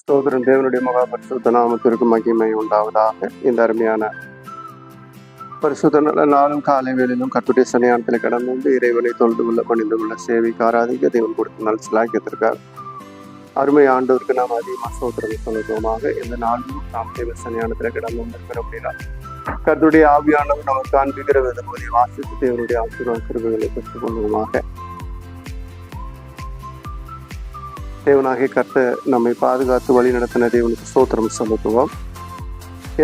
சோதரன் தேவனுடைய மகா பரிசுத்த நாமத்திற்கு மகிமை உண்டாவதாக. இந்த அருமையான பரிசுத்த நாளும் காலை வேளையிலும் கர்த்தருடைய சன்னிதானத்தில் கடந்து வந்து இறைவனை தொழுது கொள்ள பணிந்து கொள்ள சேவைக்கு ஆராதிக்க தேவன் கொடுத்த நாள் சிலாக்கியத்திற்காக அருமை ஆண்டவருக்கு நாம் அதிகமாக சோதரம் சொல்லுவோமாக. இந்த நாளிலும் நாம் தேவ சன்னிதானத்தில் கடந்து வந்திருக்கிறோம் அப்படின்னா கர்த்தருடைய ஆவியானவர் நமக்கு காண்பிக்கிற விதத்தை வாசித்து தேவனுடைய ஆசீர்வாத கிருபைகளை பெற்றுக் கொள்வோமாக. தேவனாகிய கர்த்தர் நம்மை பாதுகாத்து வழி நடத்தின தேவனுக்கு ஸ்தோத்திரம் செலுத்துவோம்.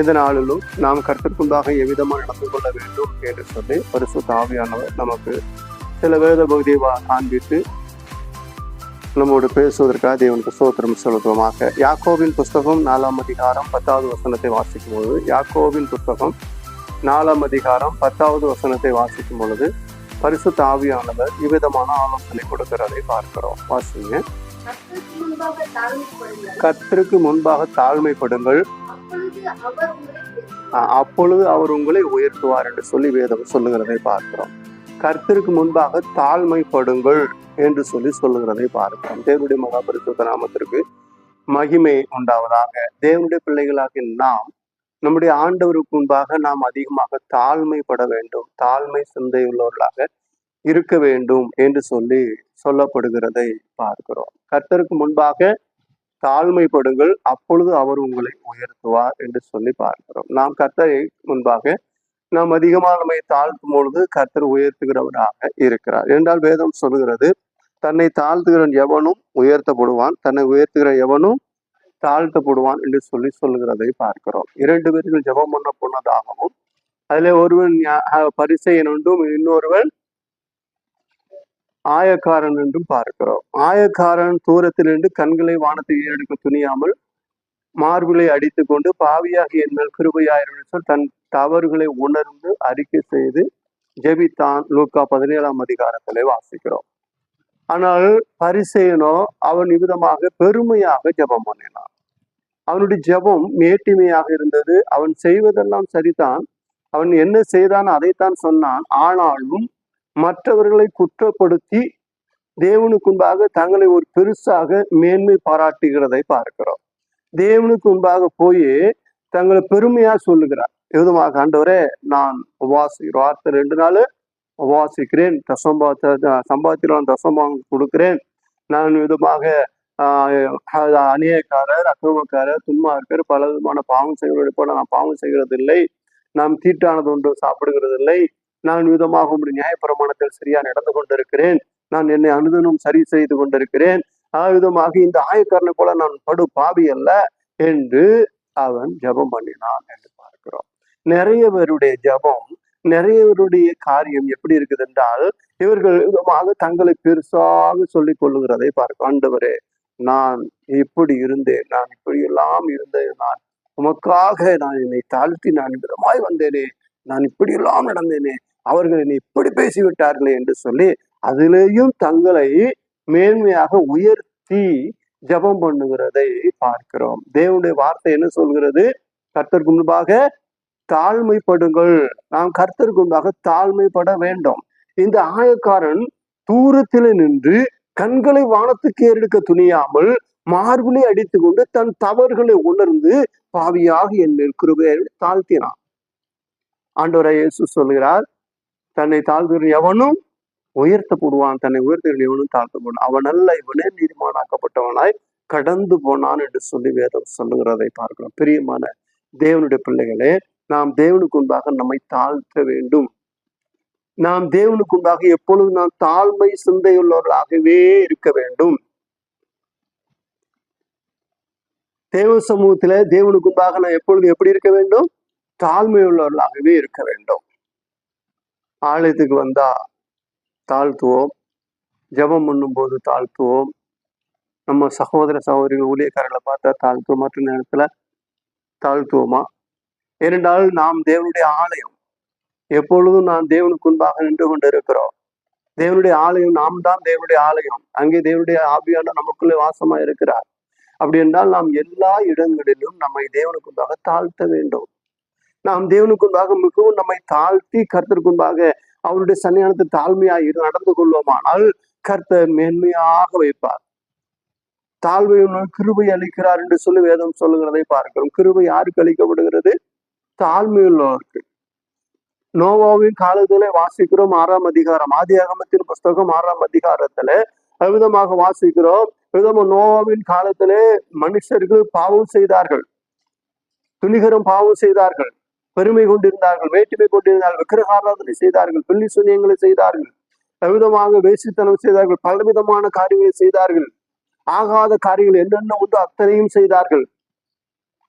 எந்த நாளிலும் நாம் கர்த்தருக்குண்டாக எவ்விதமாக நடந்து கொள்ள வேண்டும் என்று சொல்லி பரிசுத்த ஆவியானவர் நமக்கு சில வேத பகுதியை காண்பித்து நம்மோடு பேசுவதற்காக தேவனுக்கு ஸ்தோத்திரம் செலுத்துவோமாக. யாக்கோபின் புஸ்தகம் 4ஆம் அதிகாரம் 10வது வசனத்தை வாசிக்கும் பொழுது யாக்கோபின் புஸ்தகம் 4ஆம் அதிகாரம் 10வது வசனத்தை வாசிக்கும் பொழுது பரிசுத்த ஆவியானவர் இவ்விதமான ஆலோசனை கொடுக்கிறதை பார்க்கிறோம். வாசிங்க. கர்த்தருக்கு முன்பாக தாழ்மைப்படுங்கள், அப்பொழுது அவர் உங்களை உயர்த்துவார் என்று சொல்லி வேதம் சொல்லுகிறதை பார்க்கிறோம். கர்த்தருக்கு முன்பாக தாழ்மைப்படுங்கள் என்று சொல்லி சொல்லுகிறதை பார்க்கிறோம். தேவனுடைய மகா பரிசுத்த நாமத்திற்கு மகிமை உண்டாவதாக. தேவனுடைய பிள்ளைகளாக நாம் நம்முடைய ஆண்டவருக்கு முன்பாக நாம் அதிகமாக தாழ்மைப்பட வேண்டும், தாழ்மை சிந்தையுள்ளவர்களாக இருக்க வேண்டும் என்று சொல்லி சொல்லப்படுகிறதை பார்க்கிறோம். கர்த்தருக்கு முன்பாக தாழ்மைப்படுங்கள், அப்பொழுது அவர் உங்களை உயர்த்துவார் என்று சொல்லி பார்க்கிறோம். நாம் கர்த்தரை முன்பாக நாம் அதிகமாக நம்மை தாழ்த்தும் பொழுது கர்த்தர் உயர்த்துகிறவராக இருக்கிறார் என்றால் வேதம் சொல்லுகிறது, தன்னை தாழ்த்துகிறவன் எவனும் உயர்த்தப்படுவான், தன்னை உயர்த்துகிற எவனும் தாழ்த்தப்படுவான் என்று சொல்லி சொல்லுகிறதை பார்க்கிறோம். 2 பேர்கள் ஜெபம் பண்ண போனதாகவும் அதில் ஒருவன் பரிசேயன் என்றும் இன்னொருவன் ஆயக்காரன் என்றும் பார்க்கிறோம். ஆயக்காரன் தூரத்திலிருந்து கண்களை வானத்தை எடுக்க துணியாமல் மார்பிலை அடித்து கொண்டு பாவியாகிய என் மேல் கிருபையாயிரம் சொல் தன் தவறுகளை உணர்ந்து அறிக்கை செய்து ஜெபித்தான். லூக்கா 17ஆம் அதிகாரத்திலே வாசிக்கிறோம். ஆனால் பரிசேயனோ அவன் இவ்விதமாக பெருமையாக ஜெபம் பண்ணினான். அவனுடைய ஜெபம் மேட்டிமையாக இருந்தது. அவன் செய்வதெல்லாம் சரிதான், அவன் என்ன செய்தான் அதைத்தான் சொன்னான். ஆனாலும் மற்றவர்களை குற்றப்படுத்தி தேவனுக்கு முன்பாக தங்களை ஒரு பெருசாக மேன்மை பாராட்டுகிறதை பார்க்கிறோம். தேவனுக்கு முன்பாக போய் தங்களை பெருமையா சொல்லுகிறார். விதமாக ஆண்டவரே நான் வார்த்தை 2 நாள் உபவாசிக்கிறேன், சம்பாத்திரம் தசம்பாகம் கொடுக்கிறேன், நான் விதமாக அநியாயக்காரர் அக்கிரமக்காரர் துன்மார்க்கர் பல விதமான பாவம் செய்வதை போல நான் பாவம் செய்கிறதில்லை, நாம் தீட்டானது ஒன்று சாப்பிடுகிறதில்லை, நான் விதமாக உங்களுடைய நியாயப்பிரமாணத்தில் சரியா நடந்து கொண்டிருக்கிறேன், நான் என்னை அனுதினம் சரி செய்து கொண்டிருக்கிறேன், விதமாக இந்த ஆயக்காரனை போல நான் படு பாவி அல்ல என்று அவன் ஜெபம் பண்ணினான் என்று பார்க்கிறோம். நிறைய பேருடைய ஜெபம், நிறைய பேருடைய காரியம் எப்படி இருக்குது என்றால் இவர்கள் விதமாக தங்களை பெருசாக சொல்லிக் கொள்ளுகிறதை பார்க்க. ஆண்டவரே நான் இப்படி இருந்தேன், நான் இப்படி எல்லாம் இருந்தேன், நான் உமக்காக நான் என்னை தாழ்த்தி நான் விதமாய் வந்தேனே, நான் இப்படி எல்லாம் நடந்தேனே, அவர்கள் என்னை இப்படி பேசிவிட்டார்களே என்று சொல்லி அதிலேயும் தங்களை மேன்மையாக உயர்த்தி ஜெபம் பண்ணுகிறதை பார்க்கிறோம். தேவனுடைய வார்த்தை என்ன சொல்கிறது? கர்த்தருக்கு முன்பாக தாழ்மைப்படுங்கள். நாம் கர்த்தருக்கு முன்பாக தாழ்மைப்பட வேண்டும். இந்த ஆயக்காரன் தூரத்திலே நின்று கண்களை வானத்துக்கு ஏறெடுக்க துணியாமல் மார்பிலை அடித்து கொண்டு தன் தவறுகளை உணர்ந்து பாவியாக என் கிருபையை தாழ்த்தினான். ஆண்டவராகிய இயேசு சொல்கிறார், தன்னை தாழ்த்துகிற எவனும் உயர்த்தப்படுவான், தன்னை உயர்த்துகிற எவனும் தாழ்த்தப்படுவான், அவன் அல்ல இவனே நீதிமானாக்கப்பட்டவனாய் கடந்து போனான் என்று சொல்லி வேதம் சொல்லுகிறதை பார்க்கிறோம். பிரியமான தேவனுடைய பிள்ளைகளே, நாம் தேவனுக்கு முன்பாக நம்மை தாழ்த்த வேண்டும். நாம் தேவனுக்கு முன்பாக எப்பொழுது நாம் தாழ்மை சிந்தையுள்ளவர்களாகவே இருக்க வேண்டும். தேவ சமூகத்தில தேவனுக்கு முன்பாக நாம் எப்பொழுது எப்படி இருக்க வேண்டும்? தாழ்மையுள்ளவர்களாகவே இருக்க வேண்டும். ஆலயத்துக்கு வந்தா தாழ்த்துவோம், ஜெபம் பண்ணும் போது தாழ்த்துவோம், நம்ம சகோதர சகோதரிகள் ஊழியக்காரர்களை பார்த்தா தாழ்த்துவோம், மற்ற நேரத்துல தாழ்த்துவோமா? ஏனென்றால் நாம் தேவனுடைய ஆலயம். எப்பொழுதும் நாம் தேவனுக்கு முன்பாக நின்று கொண்டு இருக்கிறோம். தேவனுடைய ஆலயம், நாம் தான் தேவனுடைய ஆலயம். அங்கே தேவனுடைய ஆவியான நமக்குள்ளே வாசமா இருக்கிறார். அப்படி என்றால் நாம் எல்லா இடங்களிலும் நம்மை தேவனுக்கு முன்பாக தாழ்த்த வேண்டும். நாம் தேவனுக்கு முன்பாக மிகவும் நம்மை தாழ்த்தி கர்த்தருக்கு முன்பாக அவருடைய சன்னிதானத்தை தாழ்மையாக நடந்து கொள்வோமானால் கர்த்தர் மேன்மையாக வைப்பார். தாழ்வையும் கிருபை அளிக்கிறார் என்று சொல்லி வேதம் சொல்லுகிறதை பார்க்கிறோம். கிருபை யாருக்கு அளிக்கப்படுகிறது? தாழ்மையுள்ளவருக்கு. நோவாவின் காலத்திலே வாசிக்கிறோம் 6ஆம் அதிகாரம், ஆதியாகமத்தின் புஸ்தகம் 6ஆம் அதிகாரத்துல விதமாக வாசிக்கிறோம். விதமாக நோவாவின் காலத்திலே மனுஷர்கள் பாவம் செய்தார்கள், துணிகரம் பாவம் செய்தார்கள், பெருமை கொண்டிருந்தார்கள், வேற்றுமை கொண்டிருந்தார்கள், விக்கிரகாராதனை செய்தார்கள், பில்லி சுனியங்களை செய்தார்கள், விதமாக வேசித்தனம் செய்தார்கள், பலவிதமான காரியங்களை செய்தார்கள், ஆகாத காரியங்கள் என்னென்ன உண்டோ அத்தனையும் செய்தார்கள்.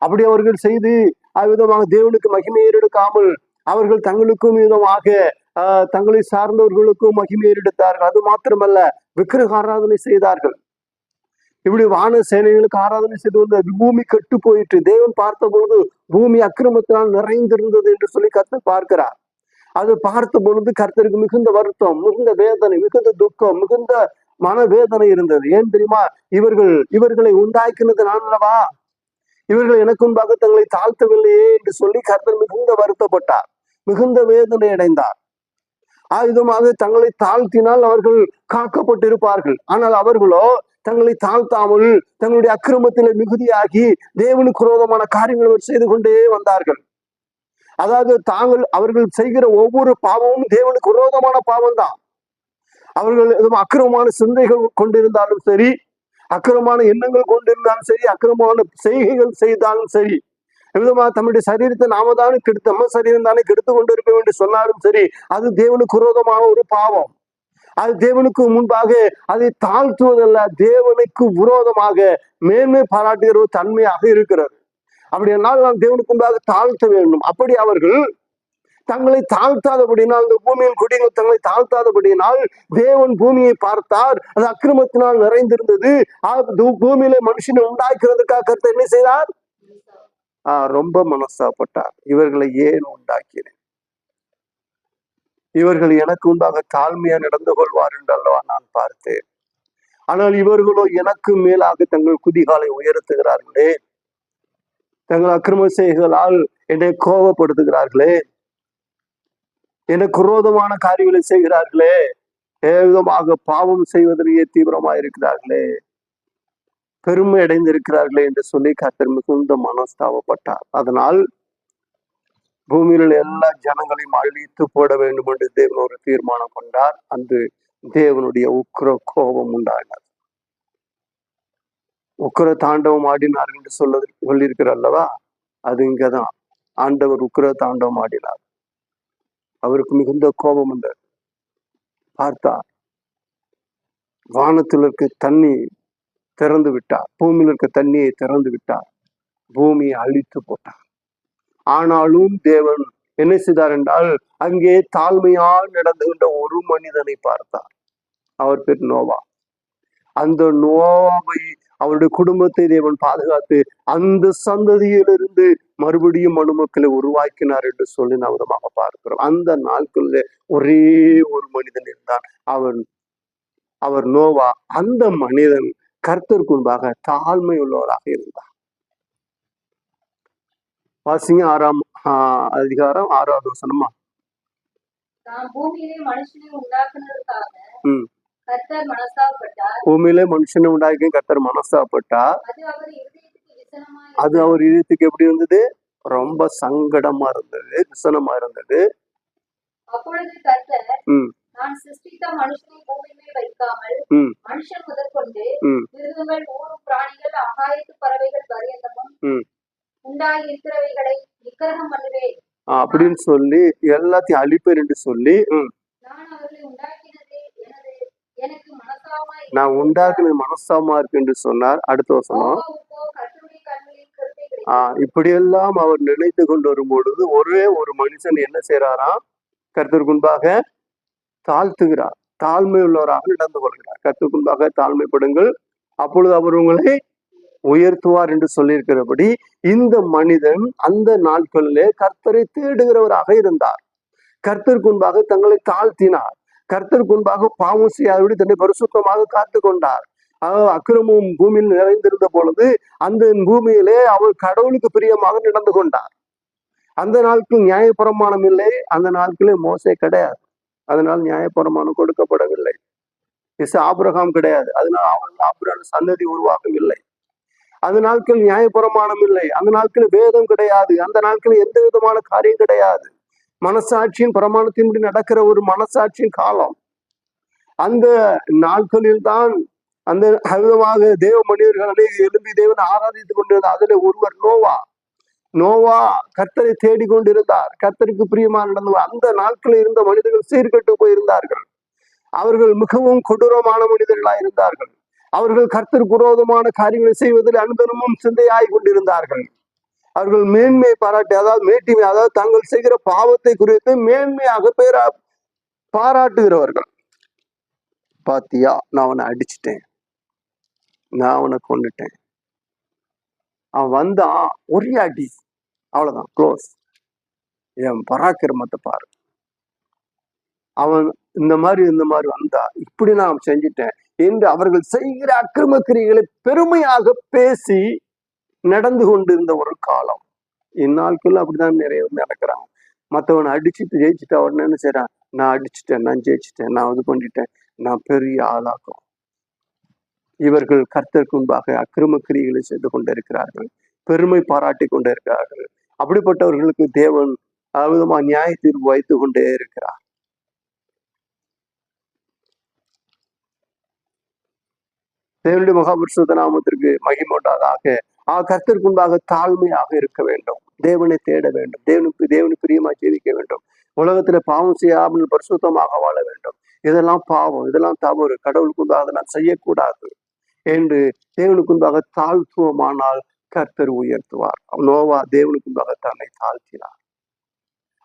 அப்படி அவர்கள் செய்து அவ்விதமாக தேவனுக்கு மகிமையை எடுக்காமல் அவர்கள் தங்களுக்கும் விதமாக தங்களை சார்ந்தவர்களுக்கும் மகிமையை எடுத்தார்கள். அது மாத்திரமல்ல, விக்கிரக ஆராதனை செய்தார்கள். இப்படி வான சேனைகளுக்கு ஆராதனை செய்து வந்த பூமி கெட்டு போயிட்டு தேவன் பார்த்த பொழுது பூமி அக்கிரமத்தினால் நிறைந்திருந்தது என்று சொல்லி கர்த்தர் பார்க்கிறார். அது பார்த்த பொழுது கர்த்தருக்கு மிகுந்த வருத்தம், மிகுந்த வேதனை, மிகுந்த துக்கம், மிகுந்த மனவேதனை இருந்தது. ஏன் தெரியுமா? இவர்களை உண்டாக்கினது நான் அல்லவா? இவர்கள் எனக்கு முன்பாக தங்களை தாழ்த்தவில்லையே என்று சொல்லி கர்த்தர் மிகுந்த வருத்தப்பட்டார், மிகுந்த வேதனை அடைந்தார். ஆயுதமாக தங்களை தாழ்த்தினால் அவர்கள் காக்கப்பட்டிருப்பார்கள். ஆனால் அவர்களோ தங்களை தாழ்த்தாமல் தங்களுடைய அக்கிரமத்திலே மிகுதியாகி தேவனுக்கு விரோதமான காரியங்கள் செய்து கொண்டே வந்தார்கள். அதாவது அவர்கள் செய்கிற ஒவ்வொரு பாவமும் தேவனுக்கு விரோதமான பாவம் தான். அவர்கள் அக்கிரமமான சிந்தைகள் கொண்டிருந்தாலும் சரி, அக்கிரமமான எண்ணங்கள் கொண்டிருந்தாலும் சரி, அக்கிரமமான செய்கைகள் செய்தாலும் சரி, விதமாக தம்முடைய சரீரத்தை நாம தானே கெடுத்து, நம்ம சரீரம் தானே கெடுத்து கொண்டு இருக்க என்று சொன்னாலும் சரி, அது தேவனுக்கு விரோதமான ஒரு பாவம். அது தேவனுக்கு முன்பாக அதை தாழ்த்துவதல்ல, தேவனுக்கு விரோதமாக மேன்மை பாராட்டுகிற ஒரு தன்மையாக இருக்கிறது. அப்படி என்னால் நாம் தேவனுக்கு முன்பாக தாழ்த்த வேண்டும். அப்படி அவர்கள் தங்களை தாழ்த்தாதபடினால், அந்த பூமியின் குடிகள் தங்களை தாழ்த்தாதபடியினால் தேவன் பூமியை பார்த்தார், அது அக்கிரமத்தினால் நிறைந்திருந்தது. பூமியில மனுஷனை உண்டாக்குறதுக்காக கர்த்தர் என்ன செய்தார்? ரொம்ப மனஸ்தாபப்பட்டார். இவர்களை ஏன் உண்டாக்கினேன்? இவர்கள் எனக்கு முன்பாக தாழ்மையா நடந்து கொள்வார் என்று அல்லவா நான் பார்த்தேன். ஆனால் இவர்களோ எனக்கு மேலாக தங்கள் குதிகாலை உயர்த்துகிறார்களே, தங்கள் அக்கிரம செய்களால் என்னை கோபப்படுத்துகிறார்களே, எனக்கு விரோதமான காரியங்களை செய்கிறார்களே, ஏவிதமாக பாவம் செய்வதிலேயே தீவிரமாக இருக்கிறார்களே, பெருமை அடைந்திருக்கிறார்களே என்று சொல்லி கர்த்தர் மிகுந்த மனஸ்தாபப்பட்டார். அதனால் பூமியில் எல்லா ஜனங்களையும் அழித்து போட வேண்டும் என்று தேவன் ஒரு தீர்மானம் கொண்டார். அந்த தேவனுடைய உக்கிர கோபம் உண்டானார். உக்கிர தாண்டவம் ஆடினார் என்று சொல்லியிருக்கிறார் அல்லவா? அது இங்கதான். ஆண்டவர் உக்கிர தாண்டவம் ஆடினார். அவருக்கு மிகுந்த கோபம் உண்டார். பார்த்தார், வானத்தில் இருக்க தண்ணி திறந்து விட்டார், பூமியில் இருக்க தண்ணியை திறந்து விட்டார், பூமியை அழித்து போட்டார். ஆனாலும் தேவன் என்ன செய்தார் என்றால், அங்கே தாழ்மையால் நடந்துகின்ற ஒரு மனிதனை பார்த்தார். அவர் பேர் நோவா. அந்த நோவாவை, அவருடைய குடும்பத்தை தேவன் பாதுகாத்து அந்த சந்ததியிலிருந்து மறுபடியும் மனுமக்களை உருவாக்கினார் என்று சொல்லி நாம் விதமாக பார்க்கிறோம். அந்த நாட்களில் ஒரே ஒரு மனிதன் இருந்தான், அவர் நோவா. அந்த மனிதன் கர்த்தருக்கு முன்பாக தாழ்மை உள்ளவராக இருந்தார். வாசிங்க 6ஆம் அதிகாரம் 6வது வசனமா. பூமியிலே மனுஷனை உண்டாக்குனதற்காக பூமியில மனுஷனை உண்டாக்கி கர்த்தர் மனஸ்தாபப்பட்டார். அது அவர் இதயத்துக்கு எப்படி இருந்தது? ரொம்ப சங்கடமா இருந்தது, விசனமா இருந்தது. அப்பொழுது கர்த்தர், நான் சிருஷ்டித்த மனுஷனை பூமியிலே வைக்காமல் மனுஷன் முதற்கொண்டு மிருகங்கள், ஊரும் பிராணிகள், ஆகாயத்து பறவைகள் பரியந்தமும் உண்டாகி இருக்கிறவைகளை நிக்கிரகம் பண்ணுவேன் அப்படின்னு சொல்லி எல்லாத்தையும் அழிப்பேன் என்று சொல்லி, நான் அவர்களை உண்டாக்கினதே எனக்கு மனஸ்தாபமாய், நான் உண்டாக்குனது மனஸ்தாபமா இருக்கு என்று சொன்னார். அடுத்த வசனம், இப்படியெல்லாம் அவர் நினைத்து கொண்டு வரும் பொழுது ஒரே ஒரு மனுஷன் என்ன செய்யறாராம்? கர்த்தருக்கு முன்பாக தாழ்த்துகிறார், தாழ்மை உள்ளவராக நடந்து கொள்கிறார். கர்த்தருக்கு முன்பாக தாழ்மைப்படுங்கள், அப்பொழுது அவர் உங்களை உயர்த்துவார் என்று சொல்லியிருக்கிறபடி இந்த மனிதன் அந்த நாட்களிலே கர்த்தரை தேடுகிறவராக இருந்தார். கர்த்தருக்கு முன்பாக தங்களை தாழ்த்தினார். கர்த்தருக்கு முன்பாக பாவம் செய்யாதபடி தன்னை பரிசுத்தமாக காத்து கொண்டார். அக்கிரமும் பூமியில் நிறைந்திருந்த பொழுது அந்த பூமியிலே அவர் கடவுளுக்கு பிரியமாக நடந்து கொண்டார். அந்த நாட்கள் நியாயப்பிரமாணம் இல்லை, அந்த நாட்களே மோசே கிடையாது, அதனால் நியாயப்பிரமாணம் கொடுக்கப்படவில்லை. ஆபிரகாம் கிடையாது. அதனால அவன் ஆபிரகாம் சந்ததி உருவாகவில்லை. அந்த நாட்கள் நியாயப்பிரமாணம் இல்லை. அந்த நாட்கள் வேதம் கிடையாது. அந்த நாட்கள் எந்த விதமான காரியம் கிடையாது. மனசாட்சியின் பிரமாணத்தின்படி நடக்கிற ஒரு மனசாட்சியின் காலம். அந்த நாட்களில் தான் அந்த விதமாக தேவ மனிதர்கள் அநேக எழும்பி தேவனை ஆராதித்துக் கொண்டிருந்தார். அதுல ஒருவர் நோவா கர்த்தரை தேடி கொண்டிருந்தார். கர்த்தருக்கு பிரியமா நடந்தவர். அந்த நாட்களில் இருந்த மனிதர்கள் சீர்கெட்டு போயிருந்தார்கள். அவர்கள் மிகவும் கொடூரமான மனிதர்களாய் இருந்தார்கள். அவர்கள் கர்த்தருக்கு விரோதமான காரியங்களை செய்வதில் அனுதினமும் சிந்தையாய் கொண்டிருந்தார்கள். அவர்கள் மேன்மை பாராட்டி, அதாவது தாங்கள் செய்கிற பாவத்தை குறித்து மேன்மையாக பாராட்டுகிறவர்கள். பாத்தியா, நான் அவனை அடிச்சுட்டேன், நான் அவனை கொண்டுட்டேன், அவன் வந்தான் ஒரே அடி, அவ்வளவுதான், க்ளோஸ். என் பராக்கிரமத்தை பாரு, அவன் இந்த மாதிரி வந்தா இப்படி நான் செஞ்சிட்டேன் என்று அவர்கள் செய்கிற அக்கிரம கிரியைகளை பெருமையாக பேசி நடந்து கொண்டிருந்த ஒரு காலம். இந்நாட்கள் அப்படிதான் நிறைய நடக்கிறாங்க. மற்றவனை அடிச்சுட்டு ஜெயிச்சுட்டு அவன் என்ன செய்யறான், நான் அடிச்சுட்டேன், நான் ஜெயிச்சுட்டேன், நான் இது பண்ணிட்டேன், நான் பெரிய ஆளாக்கும். இவர்கள் கர்த்தருக்கு முன்பாக அக்கிரம கிரிகளை செய்து கொண்டிருக்கிறார்கள், பெருமை பாராட்டி கொண்டிருக்கிறார்கள். அப்படிப்பட்டவர்களுக்கு தேவன் விதமா நியாய தீர்ப்பு வைத்து கொண்டே இருக்கிறார். தேவனுடைய மகாபரிசுத்த நாமத்திற்கு மகிமையுண்டாதாக. கர்த்தருக்கு முன்பாக தாழ்மையாக இருக்க வேண்டும், தேவனை தேட வேண்டும், தேவனுக்கு பிரியமா ஜீவிக்க வேண்டும், உலகத்துல பாவம் செய்யாமல் பரிசுத்தமாக வாழ வேண்டும். இதெல்லாம் பாவம், இதெல்லாம் தவறு, கடவுளுக்கு முன்பாக அதெல்லாம் செய்யக்கூடாது என்று தேவனுக்கு முன்பாக தாழ்த்துவமானால் கர்த்தர் உயர்த்துவார். நோவா தேவனுக்கு முன்பாக தன்னை தாழ்த்தினார்.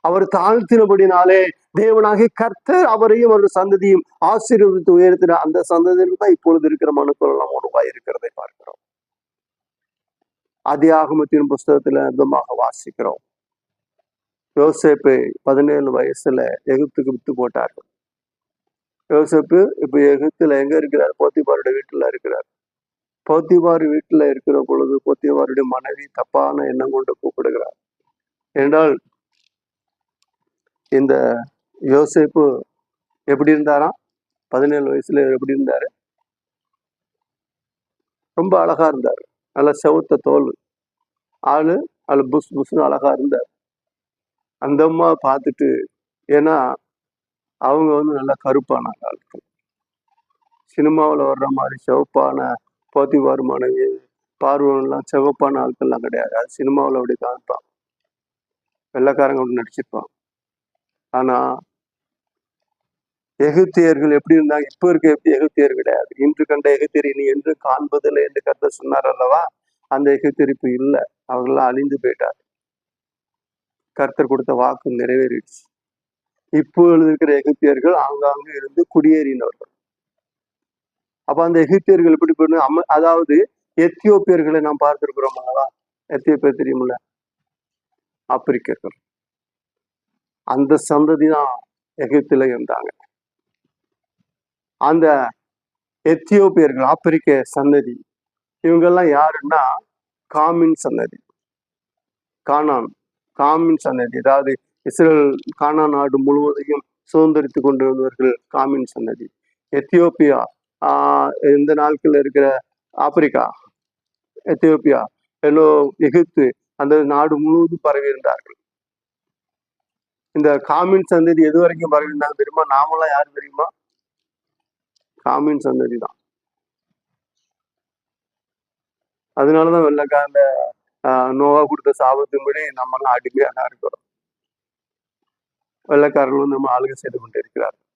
அவர் தாழ்த்தினபடினாலே தேவனாகி கர்த்தர் அவரையும் அவருடைய சந்ததியும் ஆசீர்வதித்து உயர்த்தினார். அந்த சந்ததியில் தான் இப்பொழுது இருக்கிற மனுக்கள் எல்லாம் உருவாய் இருக்கிறதை பார்க்கிறோம். ஆதியாகமத்தின் புஸ்தகத்துல விதமாக வாசிக்கிறோம். யோசேப்பு 17 வயசுல எகிப்துக்கு வித்து போட்டார்கள். யோசேப்பு இப்ப எகிப்துல எங்க இருக்கிறார்? போத்திபாருடைய வீட்டுல இருக்கிறார். போத்திபார் வீட்டுல இருக்கிற பொழுது போத்திபாருடைய மனைவி தப்பான எண்ணம் கொண்டு கூப்பிடுகிறார். என்றால் இந்த யோசேப்பு எப்படி இருந்தாராம்? 17 வயசுல எப்படி இருந்தாரு? ரொம்ப அழகா இருந்தாரு. நல்ல செவத்த தோல், ஆளு புஸ் புஸ்னு அழகா இருந்தார். அந்த அம்மா பார்த்துட்டு, ஏன்னா அவங்க நல்லா கருப்பான ஆட்கள், சினிமாவில் வர்ற மாதிரி சிவப்பான போத்திபார் மனைவி பார்வன்லாம் சிவப்பான ஆட்கள்லாம் கிடையாது. அது சினிமாவில் அப்படி காமிப்பான், வெள்ளைக்காரங்க அப்படி நடிச்சிருப்பான். ஆனா எகிப்தியர்கள் எப்படி இருந்தாங்க? இப்ப இருக்க எகிப்தியர் கிடையாது. இன்று கண்ட எகிப்தியர் இனி என்று காண்பதில்லை என்று கர்த்தர் சொன்னார் அல்லவா? அந்த எகிப்தியர் இப்ப இல்லை, அவர்கள்லாம் அழிந்து போயிட்டார். கர்த்தர் கொடுத்த வாக்கு நிறைவேறிடுச்சு. இப்பொழுது இருக்கிற எகிப்தியர்கள் ஆங்காங்கு இருந்து குடியேறினவர்கள். அப்ப அந்த எகிப்தியர்கள் எப்படி பண்ணு, அதாவது எத்தியோப்பியர்களை நாம் பார்த்திருக்கிறோம் அல்லவா? எத்தியோப்பியர் தெரியுமில்ல, ஆப்பிரிக்கர்கள். அந்த சந்ததி தான் எகிப்துல இருந்தாங்க. அந்த எத்தியோப்பியர்கள் ஆப்பிரிக்க சந்ததி. இவங்கெல்லாம் யாருன்னா காமின் சந்ததி, காமின் சந்ததி. அதாவது இஸ்ரேல் கானான் நாடு முழுவதையும் சுதந்திரித்து கொண்டிருந்தவர்கள் காமின் சந்ததி. எத்தியோப்பியா இந்த நாட்கள் இருக்கிற ஆப்பிரிக்கா, எத்தியோப்பியா, எகிப்து, அந்த நாடு முழுவதும் பரவி இருந்தார்கள். இந்த காமின் சந்ததி எது வரைக்கும் பரவி இருந்தாங்க தெரியுமா? நாமெல்லாம் யாரு தெரியுமா? காமின் சந்ததி தான். அதனாலதான் வெள்ளக்காரந்த நோவா கொடுத்த சாபத்தின்படி நம்ம எல்லாம் அடிமையாக தான் இருக்கிறோம். வெள்ளக்காரர்களும் நம்ம ஆளுகை செய்து கொண்டு இருக்கிறார்கள்.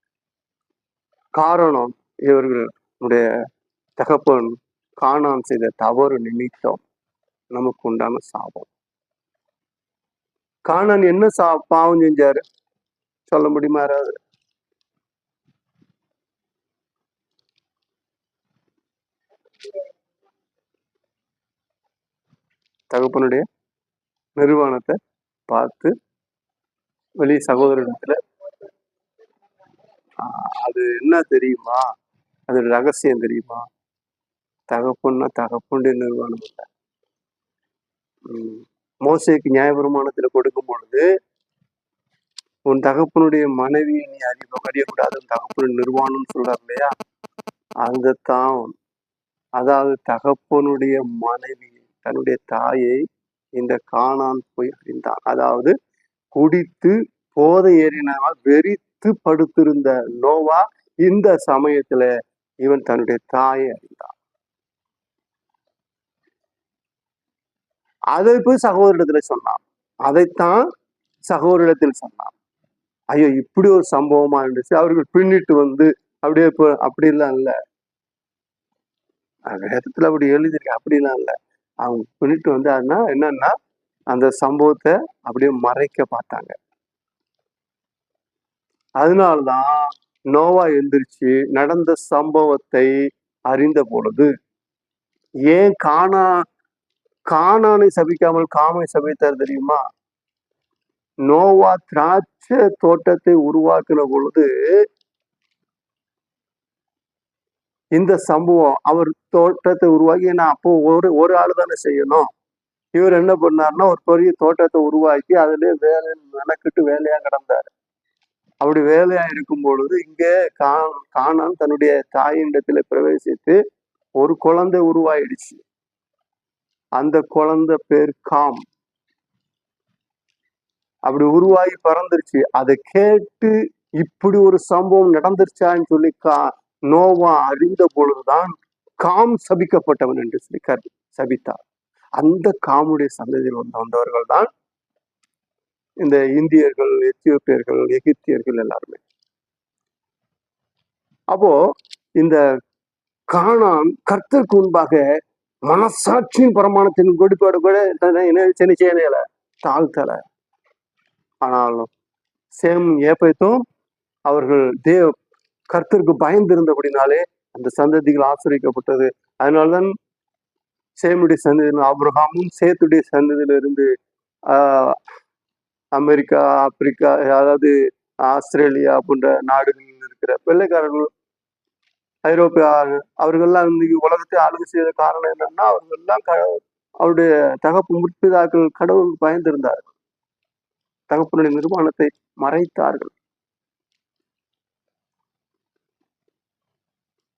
காரணம், இவர்களுடைய தகப்பன் கானான் செய்த தவறு நிமித்தம் நமக்கு உண்டான சாபம். கானான் என்ன பாவம் செஞ்சாரு சொல்ல முடியுமா யாராவது? தகப்பனுடைய நிர்வாணத்தை பார்த்து வெளி சகோதரத்துல, அது என்ன தெரியுமா? அது ரகசியம் தெரியுமா? தகப்பன்னா தகப்பனுடைய நிர்வாணம் இல்லை. மோசேக்கு நியாயப்பிரமாணத்துல கொடுக்கும் பொழுது உன் தகப்பனுடைய மனைவியை நீ அறியக்கூடாது, உன் தகப்பனுடைய நிர்வாணம்னு சொல்றாரு இல்லையா, அதுதான். அதாவது தகப்பனுடைய மனைவி தன்னுடைய தாயை இந்த கானான் போய் அறிந்தான். அதாவது குடித்து போதை ஏறினால் வெறித்து படுத்திருந்த நோவா இந்த சமயத்துல இவன் தன்னுடைய தாயை அறிந்தான். அதை போய் சகோதரிடத்துல சொன்னான். அதைத்தான் சகோதரிடத்தில் சொன்னான். ஐயோ, இப்படி ஒரு சம்பவமா இருந்துச்சு. அவர்கள் பின்னிட்டு வந்து அப்படியே அப்படிலாம் இல்லை, வேதத்துல அப்படி எழுதிருக்கு, அப்படிலாம் இல்லை. அவங்க பின்னிட்டு வந்து அதுனா என்னன்னா அந்த சம்பவத்தை அப்படியே மறைக்க பார்த்தாங்க. அதனால்தான் நோவா எந்திரிச்சு நடந்த சம்பவத்தை அறிந்த பொழுது, ஏன் கானானை சபிக்காமல் காமை சபித்தார் தெரியுமா? நோவா திராட்சை தோட்டத்தை உருவாக்கின பொழுது இந்த சம்பவம், அவர் தோட்டத்தை உருவாக்கி, ஏன்னா அப்போ ஒரு ஆளு தானே செய்யணும். இவர் என்ன பண்ணாருன்னா ஒரு பெரிய தோட்டத்தை உருவாக்கி அதுலயே மெனக்கிட்டு வேலையா கிடந்தாரு. அப்படி வேலையா இருக்கும் பொழுது இங்கே கானான் தன்னுடைய தாயினிடத்துல பிரவேசித்து ஒரு குழந்தை உருவாயிடுச்சு. அந்த குழந்தை பேர் காம். அப்படி உருவாகி பறந்துருச்சு. அதை கேட்டு இப்படி ஒரு சம்பவம் நடந்துருச்சான்னு சொல்லி நோவா அறிந்த பொழுதுதான் காம் சபிக்கப்பட்டவன் என்று சொல்லி சபித்தார். அந்த காமுடைய சந்ததியில் வந்தவர்கள் தான் இந்த இந்தியர்கள், எத்தியோப்பியர்கள், எகிப்தியர்கள் எல்லாருமே. அப்போ இந்த கானான் கர்த்தருக்கு முன்பாக மனசாட்சியின் பிரமாணத்தின் கொடுப்பாடு கூட செய்யல, தாழ்த்தல. ஆனாலும் சேம் ஏப்பைத்தும் அவர்கள் கர்த்தருக்கு பயந்திருந்தபடினாலே அந்த சந்ததிகள் ஆசிரியக்கப்பட்டது. அதனால்தான் சேமுடைய சந்ததியில் ஆபிரகாமும் சேத்துடைய சந்ததியிலிருந்து அமெரிக்கா, ஆப்பிரிக்கா, அதாவது ஆஸ்திரேலியா போன்ற நாடுகளில் இருக்கிற வெள்ளைக்காரர்கள், ஐரோப்பியா, அவர்கள்லாம் இன்னைக்கு உலகத்தை ஆளுகை செய்த காரணம் என்னன்னா அவர்கள்லாம் அவருடைய தகப்பு முற்பிதாக்கள் கடவுள் பயந்திருந்தார்கள், தகப்பனுடைய நிர்மாணத்தை மறைத்தார்கள்.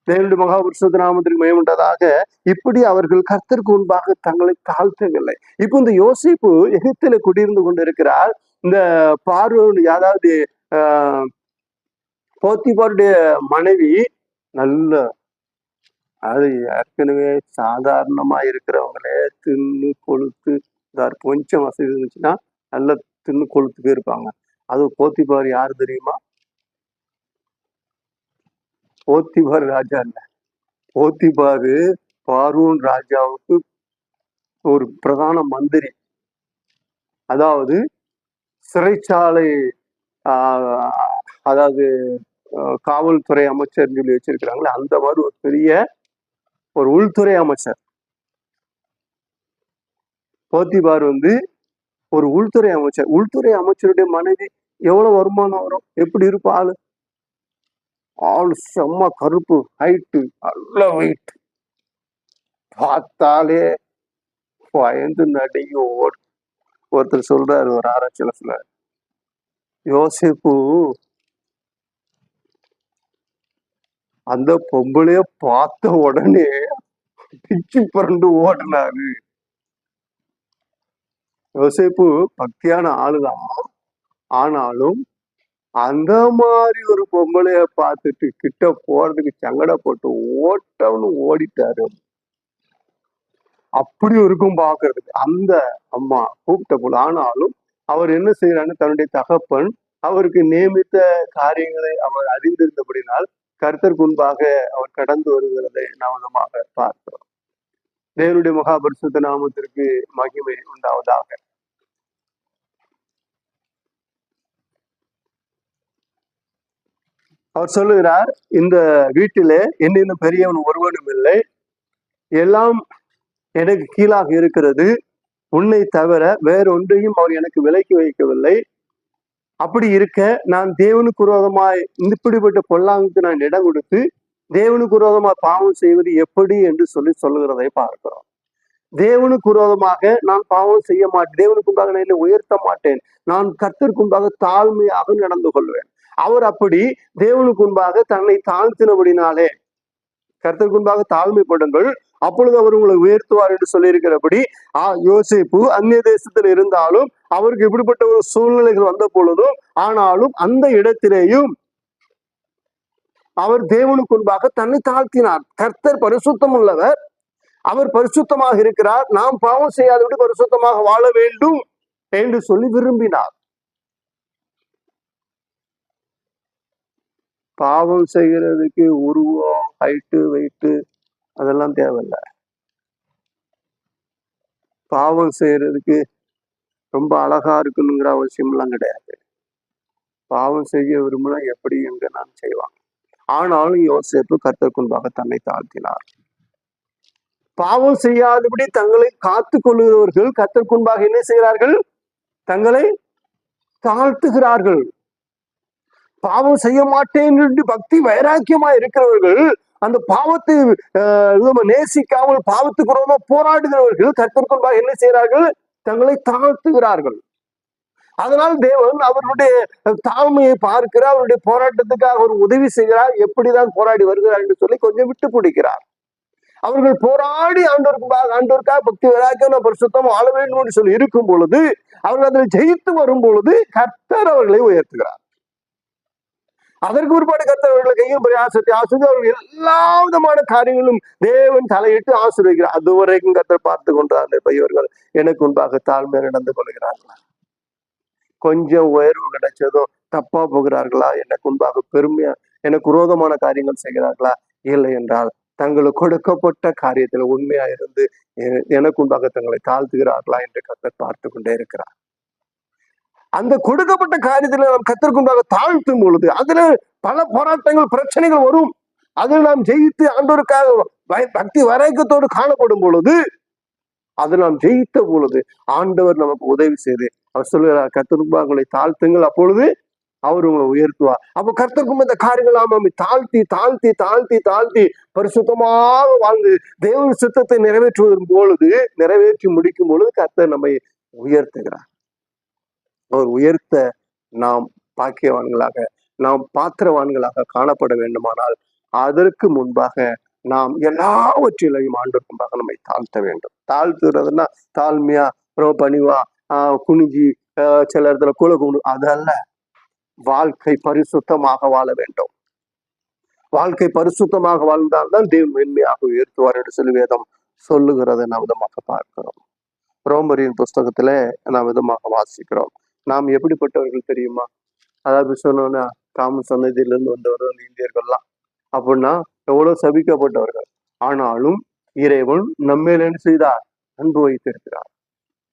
தேவனுடைய மகாபுருஷ நாமத்திற்கு மயமுண்டதாக இப்படி அவர்கள் கர்த்தருக்கு முன்பாக தங்களை தாழ்த்தவில்லை. இப்போ இந்த யோசிப்பு எகிப்தில குடியிருந்து கொண்டிருக்கிறார். இந்த பார்வோன், அதாவது போத்திபாருடைய மனைவி நல்ல, அது ஏற்கனவே சாதாரணமா இருக்கிறவங்களே தின்னு கொழுத்து, கொஞ்சம் வசதி இருந்துச்சுன்னா நல்லா தின்னு கொழுத்து போயிருப்பாங்க. அது போத்திபார் யாரு தெரியுமா? போத்திபார் ராஜா இல்ல, போத்திபாரு பார்வோன் ராஜாவுக்கு ஒரு பிரதான மந்திரி. அதாவது சிறைச்சாலை, அதாவது காவல்துறை அமைச்சர் சொல்லி வச்சிருக்கிறாங்களே, அந்த மாதிரி ஒரு பெரிய ஒரு உள்துறை அமைச்சர். போத்திபார் வந்து ஒரு உள்துறை அமைச்சர். உள்துறை அமைச்சருடைய மனைவி எவ்வளவு வருமானம் வரும், எப்படி இருப்பா ஆளு? ஆள் செம்ம கருப்பு, ஹைட்டு, நல்ல வெயிட், பார்த்தாலே பயந்து நடுங்கி ஒருத்தர் சொல்றாரு ஒரு ஆராய்ச்சியில, யோசிப்பு அந்த பொம்பளைய பார்த்த உடனே பிச்சு புரண்டு ஓடினாரு. யோசிப்பு பக்தியான ஆளுதான், ஆனாலும் அந்த மாதிரி ஒரு பொம்பளைய பார்த்துட்டு கிட்ட போறதுக்கு சங்கடப்பட்டு ஓட்டம்னு ஓடிட்டாரு. அப்படி இருக்கும் பாக்குறதுக்கு அந்த அம்மா கூப்பிட்ட போல. ஆனாலும் அவர் என்ன செய்யறான்னு, தன்னுடைய தகப்பன் அவருக்கு நியமித்த காரியங்களை அவர் அறிந்திருந்தபடினால் கர்த்தருக்கு முன்பாக அவர் கடந்து வருகிறதை நாமமாக பார்க்கிறோம். தேவனுடைய மகாபரிசுத்த நாமத்திற்கு மகிமை உண்டாவதாக. அவர் சொல்லுகிறார், இந்த வீட்டிலே என்னிலும் பெரியவன் ஒருவனும் இல்லை, எல்லாம் எனக்கு கீழாக இருக்கிறது, உன்னை தவிர வேறொன்றையும் அவர் எனக்கு விலக்கி வைக்கவில்லை. அப்படி இருக்க நான் தேவனுக்கு விரோதமாய் இப்படிப்பட்ட பொல்லாங்குக்கு நான் இடம் கொடுத்து தேவனுக்கு விரோதமாய் பாவம் செய்வது எப்படி என்று சொல்லுகிறதை பார்க்கிறோம். தேவனுக்கு விரோதமாக நான் பாவம் செய்ய மாட்டேன், தேவனுக்கு முன்பாக நான் என்னை உயர்த்த மாட்டேன், நான் கர்த்தருக்கு முன்பாக தாழ்மையாக நடந்து கொள்வேன். அவர் அப்படி தேவனுக்கு முன்பாக தன்னை தாழ்த்தினபடினாலே, கர்த்தருக்கு முன்பாக தாழ்மைப்படுங்கள் அப்பொழுது அவர் உங்களை உயர்த்துவார் என்று சொல்லியிருக்கிறபடி யோசேப்பு அந்நிய தேசத்தில் இருந்தாலும் அவருக்கு இப்படிப்பட்ட ஒரு சூழ்நிலைகள் வந்த பொழுதும் ஆனாலும் அந்த இடத்திலேயும் அவர் தேவனுக்கு முன்பாக தன்னை தாழ்த்தினார். கர்த்தர் பரிசுத்தம் உள்ளவர், அவர் பரிசுத்தமாக இருக்கிறார், நாம் பாவம் செய்யாதபடி பரிசுத்தமாக வாழ வேண்டும் என்று சொல்லி விரும்பினார். பாவம் செய்கிறதுக்கு உருவம், ஹைட்டு, வெயிட்டு அதெல்லாம் தேவையில்லை. பாவம் செய்யறதுக்கு ரொம்ப அழகா இருக்கணுங்கிற அவசியம் எல்லாம் கிடையாது. பாவம் செய்ய விரும்பினா எப்படி எங்க நான் செய்வான். ஆனாலும் யோசேப்பு கர்த்தருக்கு முன்பாக தன்னை தாழ்த்தினார். பாவம் செய்யாதபடி தங்களை காத்து கொள்ளுகிறவர்கள் கர்த்தருக்கு முன்பாக என்ன செய்கிறார்கள்? தங்களை தாழ்த்துகிறார்கள். பாவம் செய்ய மாட்டேன் என்று பக்தி வைராக்கியமா இருக்கிறவர்கள், அந்த பாவத்தை நேசிக்காமல் பாவத்துக்கு விரோதமா போராடுகிறவர்கள் கர்த்தருக்கு முன்பாக என்ன செய்கிறார்கள்? தங்களை தாழ்த்துகிறார்கள். அதனால் தேவன் அவருடைய தாழ்மையை பார்க்கிறார், அவருடைய போராட்டத்துக்காக அவர் உதவி செய்கிறார், எப்படிதான் போராடி வருகிறார் என்று சொல்லி கொஞ்சம் விட்டு பிடிக்கிறார். அவர்கள் போராடி ஆண்டவருக்காக பக்தி வைராக்கியம் பரிசுத்தம் ஆள வேண்டும் என்று சொல்லி இருக்கும் பொழுது, அவர்கள் அதில் ஜெயித்து வரும் பொழுது கர்த்தர் அவர்களை உயர்த்துகிறார். அதற்கு ஒருபாடு கர்த்தர் அவர்களை கையும் பிரயாசத்தை ஆசிரியர் அவர்கள் எல்லா விதமான காரியங்களும் தேவன் தலையிட்டு ஆசீர்வதிக்கிறார். அதுவரைக்கும் கர்த்தர் பார்த்து கொண்டார், இவர்கள் எனக்கு முன்பாக தாழ்மை நடந்து கொள்கிறார்களா, கொஞ்சம் உயர்வு கிடைச்சதோ தப்பா போகிறார்களா, எனக்கு முன்பாக பெருமையா எனக்கு விரோதமான காரியங்கள் செய்கிறார்களா, இல்லை என்றால் தங்களுக்கு கொடுக்கப்பட்ட காரியத்துல உண்மையா இருந்து எனக்கு முன்பாக தங்களை தாழ்த்துகிறார்களா என்று கர்த்தர் பார்த்து கொண்டே இருக்கிறார். அந்த கொடுக்கப்பட்ட காரியத்துல நாம் கர்த்தருக்கு முன்பாக தாழ்த்தும் பொழுது அதுல பல போராட்டங்கள் பிரச்சனைகள் வரும். அதில் நாம் ஜெயித்து ஆண்டவருக்காக பக்தி வைராக்கியத்தோடு காணப்படும் பொழுது, அது நாம் ஜெயித்த பொழுது ஆண்டவர் நமக்கு உதவி செய்து அவர் சொல்லுகிறார், கர்த்தருக்கு உங்களை தாழ்த்துங்கள் அப்பொழுது அவர் உங்களை உயர்த்துவார். அப்ப கர்த்தருக்கும் இந்த காரியங்கள் நாம தாழ்த்தி தாழ்த்தி தாழ்த்தி தாழ்த்தி பரிசுத்தமாக வாழ்ந்து தேவ சித்தத்தை நிறைவேற்றுவதன் பொழுது, நிறைவேற்றி முடிக்கும் பொழுது கர்த்தர் நம்மை உயர்த்துகிறார். அவர் உயர்த்த நாம் பாக்கியவான்களாக, நாம் பாத்திரவான்களாக காணப்பட வேண்டுமானால் அதற்கு முன்பாக நாம் எல்லாவற்றிலையும் ஆண்டவருக்கு முன்பாக நம்மை தாழ்த்த வேண்டும். தாழ்த்துறதுன்னா தாழ்மையா ரொம்ப பணிவா குனிஞ்சி சில இடத்துல குழு அதல்ல. வாழ்க்கை பரிசுத்தமாக வாழ வேண்டும். வாழ்க்கை பரிசுத்தமாக வாழ்ந்தால்தான் தேவன் மென்மையாக உயர்த்துவார் என்று சொல்லி வேதம் சொல்லுகிறதை நாம் விதமாக பார்க்கிறோம். ரோமரின் புஸ்தகத்துல நாம் விதமாக வாசிக்கிறோம். நாம் எப்படிப்பட்டவர்கள் தெரியுமா? அதாவது சொன்னோன்னா காம சந்ததியிலிருந்து வந்தவர்கள் இந்தியர்கள்லாம் அப்படின்னா எவ்வளவு சபிக்கப்பட்டவர்கள். ஆனாலும் இறைவன் நம்மேல் என்ன செய்தார்? அன்பு வைத்திருக்கிறார்.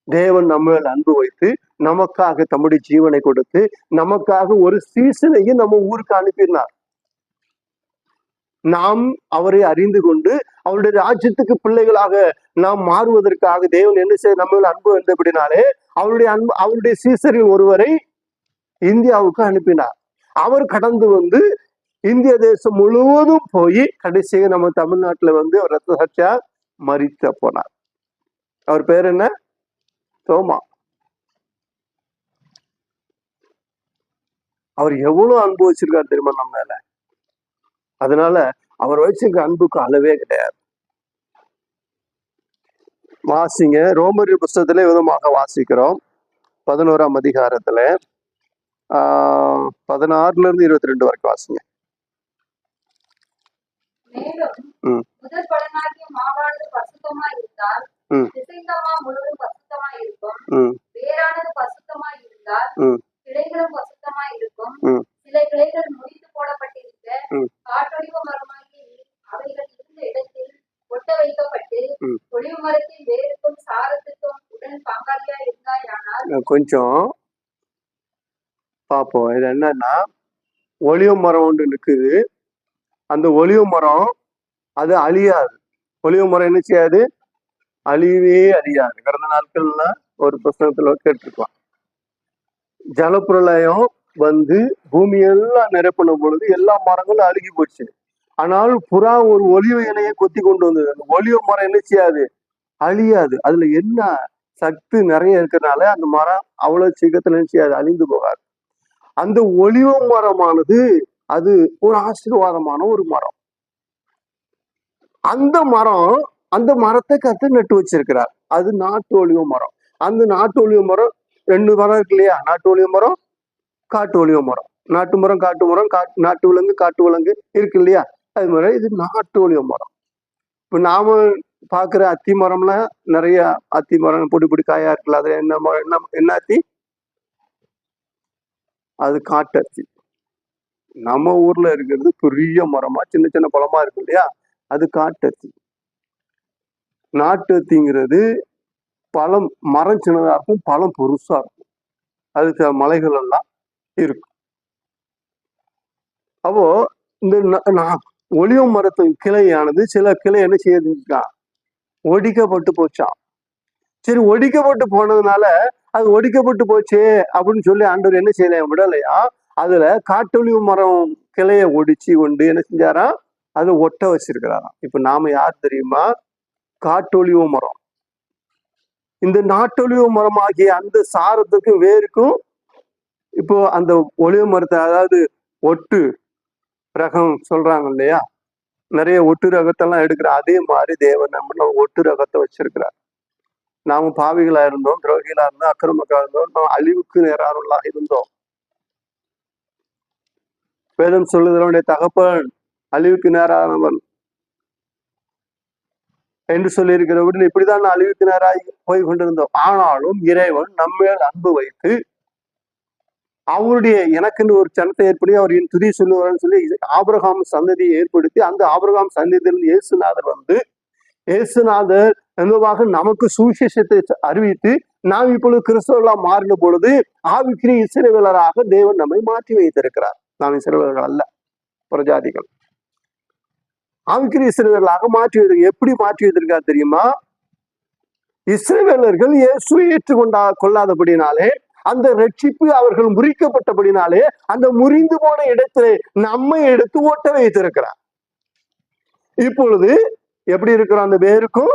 தேவன் நம்மேல் அன்பு வைத்து நமக்காக தம்முடைய ஜீவனை கொடுத்து நமக்காக ஒரு சீசனையும் நம்ம ஊருக்கு அனுப்பினார். நாம் அவரை அறிந்து கொண்டு அவருடைய ராஜ்யத்துக்கு பிள்ளைகளாக நாம் மாறுவதற்காக தேவன் என்ன செய்ய நம்ம அன்பு வந்தபடினாலே அவருடைய சீசரில் ஒருவரை இந்தியாவுக்கு அனுப்பினார். அவர் கடந்து வந்து இந்திய தேசம் முழுவதும் போய் கடைசியாக நம்ம தமிழ்நாட்டுல வந்து ரத்த சாட்சியா மரித்து போனார். அவர் பேர் என்ன? தோமா. அவர் எவ்வளவு அன்பு வச்சிருக்காரு தெரியுமா நம்ம மேல. அதனால அவர் வச்சிருக்க அன்புக்கு அளவே கிடையாது. வாசிங்க, ரோமர் புஸ்தகத்திலே விதமாக வாசிக்கிறோம். 11ஆம் அதிகாரத்துல 16ல இருந்து 22 வரைக்கும் வாசிங்க. முதல் பலனாகிய மாவானது பரிசுத்தமாய் இருந்தால் திசைந்தமா முழுவதும் பரிசுத்தமாய் இருக்கும். வேறானது பரிசுத்தமாய் இருந்தால் கிளைகளும் பரிசுத்தமாய் இருக்கும். சில கிளைகள் முறித்து போடப்பட்டிருக்க காட்டொழிவு மரமாகி அவைகள் இருந்த இடத்தில் ஒட்ட வைக்கப்பட்டு ஒளிவு மரத்தின் வேருக்கும் சாரத்துக்கும் உடன் பங்காளியா இருந்தாயானால். கொஞ்சம் பார்ப்போம். இது என்னன்னா, ஒளிவு மரம் ஒன்று நிற்குது. அந்த ஒளிவு மரம் அது அழியாது. ஒளிவு மரம் என்ன செய்யாது? அழியவே அழியாது. கடந்த நாட்கள்ல ஒரு புஸ்தகத்துல கேட்டிருக்கலாம். ஜலப்பிரளயம் வந்து பூமியெல்லாம் நிரப்பின பொழுது எல்லா மரங்களும் அழுகி போச்சு. ஆனால் புறா ஒரு ஒலிவு இலையை கொத்தி கொண்டு வந்தது. அந்த ஒலிவு மரம் என்ன செய்யாது? அழியாது. அதுல என்ன சக்தி நிறைய இருக்கிறதுனால அந்த மரம் அவ்வளவு சீக்கிரத்துல அது அழிந்து போகாது. அந்த ஒலிவ மரமானது அது ஒரு ஆசீர்வாதமான ஒரு மரம். அந்த மரத்தை கர்த்தர் நட்டு வச்சிருக்கிறார். அது நாட்டு ஒலிவ மரம். அந்த நாட்டு ஒலிவ மரம் 2 மரம் இருக்கு இல்லையா? நாட்டு ஒலிவ மரம், காட்டு ஒலிவ மரம். நாட்டு மரம், காட்டு மரம், நாட்டு விலங்கு, காட்டு விலங்கு இருக்கு இல்லையா? அது மாதிரி இது நாட்டு ஒலிவ மரம். இப்ப நாம பாக்குற அத்தி மரம்லாம் நிறைய அத்தி மரம் பொடி பொடி காயா இருக்குல்ல, அது என்ன மரம்? என்ன அத்தி? அது காட்டு அத்தி. நம்ம ஊர்ல இருக்கிறது பெரிய மரமா சின்ன சின்ன பழமா இருக்கு இல்லையா? அது காட்டு அத்தி. நாட்டு அத்திங்கிறது பழம், மரம் சின்னதா இருக்கும், பழம் பெருசா இருக்கும். அது மலைகள் எல்லாம் இருக்கும். அப்போ இந்த ஒலிவ மரத்தின் கிளையானது சில கிளை என்ன செய்யுதுக்கா, ஒடிக்கப்பட்டு போச்சாம். சரி, ஒடிக்கப்பட்டு போனதுனால அது ஒடிக்கப்பட்டு போச்சே அப்படின்னு சொல்லி ஆண்டவர் என்ன செய்யலையா, விடலையா? அதுல காட்டொலிவு மரம் கிளைய ஒடிச்சு கொண்டு என்ன செஞ்சாரா, அதை ஒட்ட வச்சிருக்கிறாராம். இப்ப நாம யார் தெரியுமா? காட்டொலிவு மரம். இந்த நாட்டொலிவு மரம் ஆகிய அந்த சாரத்துக்கும் வேருக்கும் இப்போ அந்த ஒலிவு மரத்தை, அதாவது ஒட்டு ரகம் சொல்றாங்க இல்லையா, நிறைய ஒட்டு ரகத்தெல்லாம் எடுக்கிற அதே மாதிரி தேவன் நம்ம ஒட்டு ரகத்தை வச்சிருக்கிறார். நாம பாவிகளா இருந்தோம், துரோகிகளா இருந்தோம், அக்கிரமக்கா இருந்தோம், நாம் அழிவுக்கு நேரானவர்களா இருந்தோம். வேதம் சொல்லுகிறவனுடைய தகப்பன் அழிவுக்கு நேரானவன் என்று சொல்லி இருக்கிறவர்கள் இப்படிதான் அழிவுக்கு நேராகி போய் கொண்டிருந்தோம். ஆனாலும் இறைவன் நம்மேல் அன்பு வைத்து அவருடைய எனக்குன்னு ஒரு சனத்தை ஏற்படுத்தி அவர் என் துதி சொல்லுவார்னு சொல்லி ஆபிரகாம் சந்ததியை ஏற்படுத்தி அந்த ஆபிரகாம் சந்ததியில் இயேசுநாதர் வந்து இயேசுநாதர் என்பதாக நமக்கு சுவிசேஷத்தை அறிவித்து நாம் இப்பொழுது கிறிஸ்தவர்களா மாறின பொழுது ஆவிக்குரிய இஸ்ரவேலராக தேவன் நம்மை மாற்றி வைத்திருக்கிறார். நாம் இஸ்ரவேலர்கள் அல்ல, புறஜாதிகள். ஆவிக்குரிய இஸ்ரவேலராக மாற்றி வைத்திருக்க. எப்படி மாற்றி வைத்திருக்கார் தெரியுமா? இஸ்ரவேலர்கள் இயேசுவை கொள்ளாதபடினாலே, அந்த ரட்சிப்பு அவர்கள் முறிக்கப்பட்டபடினாலே, அந்த முறிந்து போன இடத்துல நம்மை எடுத்து ஓட்ட வைத்திருக்கிறார். இப்பொழுது எப்படி இருக்கிறோம்? அந்த வேருக்கும்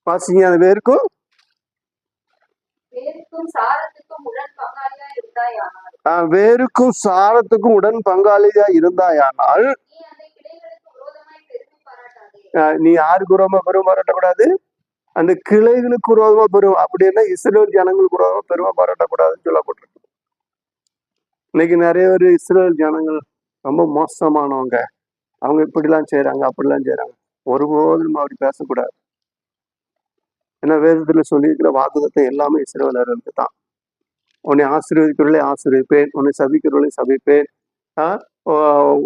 வாசிங்க, அந்த வேருக்கும் வேருக்கும் சாரத்துக்கும் உடன் பங்காளியா இருந்தாயானால் நீ யாருக்கு விரோதமா பெருமை பாராட்டக்கூடாது? அந்த கிளைகளுக்கு விரோதமா பெருமை, அப்படின்னா இஸ்ரேல் ஜனங்களுக்கு விரோதமா பெருமை பாராட்டக்கூடாதுன்னு சொல்லப்பட்டிருக்கு. இன்னைக்கு நிறைய பேர் இஸ்ரேல் ஜனங்கள் ரொம்ப மோசமானவங்க, அவங்க இப்படிலாம் செய்யறாங்க அப்படிலாம் செய்யறாங்க, ஒருபோதும் அப்படி பேசக்கூடாது. ஏன்னா வேதத்துல சொல்லியிருக்கிற வாக்குதத்தை எல்லாமே இஸ்ரவேலர்களுக்கு தான். உன்னை ஆசீர்வதிக்கிறவர்களே ஆசீர்வதிப்பேன், உன்னை சபிக்கிறவர்களே சபிப்பேன்,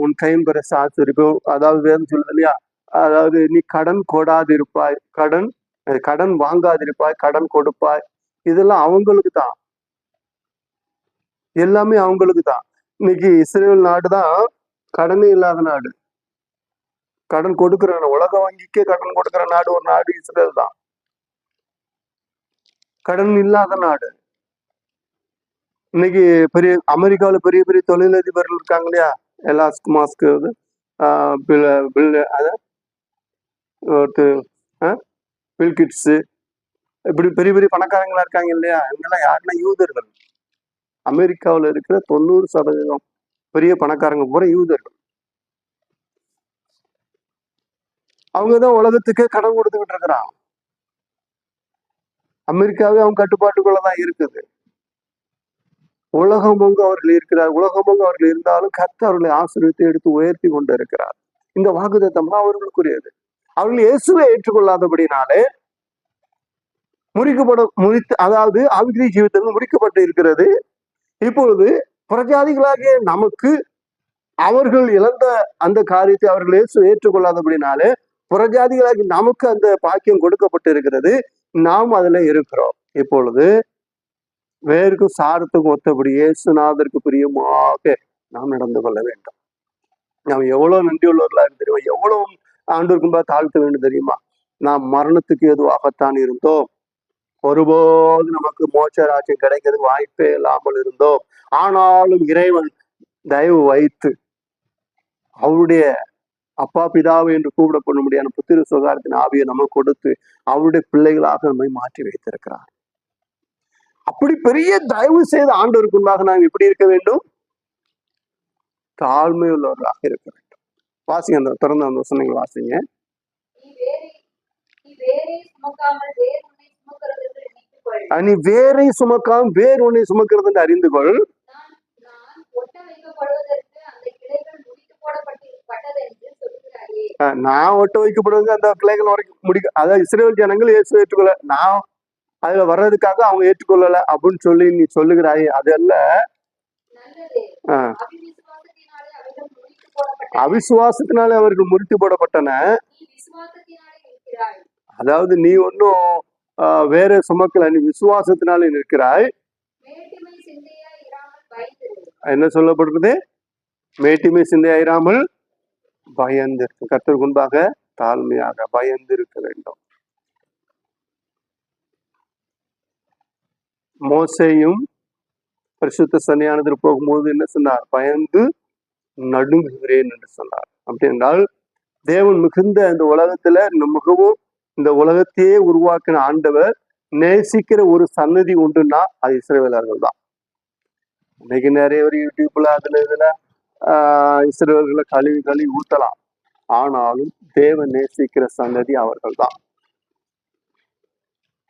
உன் கையின் பிரச ஆசீர்வதிப்பேன். அதாவது வேதம் சொல்லுது இல்லையா, அதாவது நீ கடன் கொடாதிருப்பாய், கடன் வாங்காதிருப்பாய், கடன் கொடுப்பாய். இதெல்லாம் அவங்களுக்கு தான், எல்லாமே அவங்களுக்கு தான். இன்னைக்கு இஸ்ரேல் நாடு தான் கடனே இல்லாத நாடு, கடன் கொடுக்கிற உலக வங்கிக்கே கடன் கொடுக்கிற நாடு ஒரு நாடு இஸ்ரேல் தான், கடன் இல்லாத நாடு. இன்னைக்கு பெரிய அமெரிக்காவில் பெரிய பெரிய தொழிலதிபர்கள் இருக்காங்க இல்லையா, எலாஸ்க் மாஸ்க், பில்கிட்ஸ், இப்படி பெரிய பெரிய பணக்காரங்களா இருக்காங்க இல்லையா, இவங்கெல்லாம் யாருன்னா யூதர்கள். அமெரிக்காவில் இருக்கிற 90% பெரிய பணக்காரங்க பூரா யூதர்கள். அவங்கதான் உலகத்துக்கே கடன் கொடுத்துக்கிட்டு இருக்கிறாங்க. அமெரிக்காவே அவங்க கட்டுப்பாட்டுக்குள்ளதான் இருக்குது. உலகமொங்கு அவர்கள் இருக்கிறார். உலகமொங்கு அவர்கள் இருந்தாலும் கர்த்தர் அவர்களை ஆசீர்வதித்து எடுத்து உயர்த்தி கொண்டு இருக்கிறார். இந்த வாக்குத்தத்தம் தான் அவர்களுக்குரியது. அவர்கள் இயேசுவை ஏற்றுக்கொள்ளாதபடினாலே அதாவது ஆவிக்குரிய ஜீவிதத்தில் முறிக்கப்பட்டு இருக்கிறது. இப்பொழுது புறஜாதிகளாகிய நமக்கு அவர்கள் இழந்த அந்த காரியத்தை அவர்கள் இயேசு ஏற்றுக்கொள்ளாதபடினாலே புறஜாதிகளாகி நமக்கு அந்த பாக்கியம் கொடுக்கப்பட்டு இருக்கிறது. நாம் அதுல இருக்கிறோம். இப்பொழுது வேருக்கும் சாரத்துக்கும் ஒத்தபடி இயேசுநாதருக்கு பிரியமாக நாம் நடந்து கொள்ள வேண்டும். நாம் எவ்வளவு நன்றியுள்ளவர்களா இருக்கு தெரியுமா? எவ்வளவு ஆண்டவருக்கும் தாழ்த்த வேண்டும் தெரியுமா? நாம் மரணத்துக்கு எதுவாகத்தான் இருந்தோம், ஒருபோது நமக்கு மோட்ச ராஜ்யம் கிடைக்கிறதுக்கு வாய்ப்பே இல்லாமல் இருந்தோம். ஆனாலும் இறைவன் தயவு வைத்து அவருடைய அப்பா பிதாவை என்று கூப்பிடப்பட முடியாத புத்திர சுகாரத்தின் ஆவியை நம்ம கொடுத்து அவருடைய பிள்ளைகளாக நம்மை மாற்றி வைத்திருக்கிறார். அப்படி பெரிய தயவு செய்த ஆண்டவருக்குள்ளாக நாங்கள் எப்படி இருக்க வேண்டும்? தாழ்மை உள்ளவர்களாக இருக்க வேண்டும். வாசிங்க, அந்த திறந்த அந்த வசனங்கள் வாசிங்க. நீ வேரை சுமக்காம வேறு ஒன்றை சுமக்கிறது என்று அறிந்து கொள். நான் ஒட்ட வைக்கப்படுவது அந்த கிளைகள் வரைக்கும் முடிக்க, அதாவது இஸ்ரேல் ஜனங்கள் இயேசு ஏற்றுக்கொள்ள, நான் அதுல வர்றதுக்காக அவங்க ஏற்றுக்கொள்ளல அப்படின்னு சொல்லி நீ சொல்லுகிறாய். அதல்ல, அவிசுவாசத்தினாலே அவர்கள் முறித்து போடப்பட்டன. அதாவது நீ ஒன்னும் வேற சுமக்கல, நீ விசுவாசத்தினாலே நிற்கிறாய். என்ன சொல்லப்படுறது? மேட்டிமை சிந்தையாயிராமல் பயந்து, கர்த்தருக்கு முன்பாக தாழ்மையாக பயந்து இருக்க வேண்டும். மோசேயும் பரிசுத்த சன்னியானத்தில் போகும்போது என்ன சொன்னார்? பயந்து நடுங்குகிறேன் என்று சொன்னார். அப்படி என்றால் தேவன் மிகுந்த இந்த உலகத்துல மிகவும் இந்த உலகத்தையே உருவாக்கின ஆண்டவர் நேசிக்கிற ஒரு சன்னதி உண்டுன்னா அது இஸ்ரவேலர்கள் தான். இன்னைக்கு நிறைய ஒரு யூடியூப்ல அதுல இதுல இஸ்ரவேலர்களை கழுவி ஊத்தலாம். ஆனாலும் தேவன் நேசிக்கிற சன்னதி அவர்கள் தான்.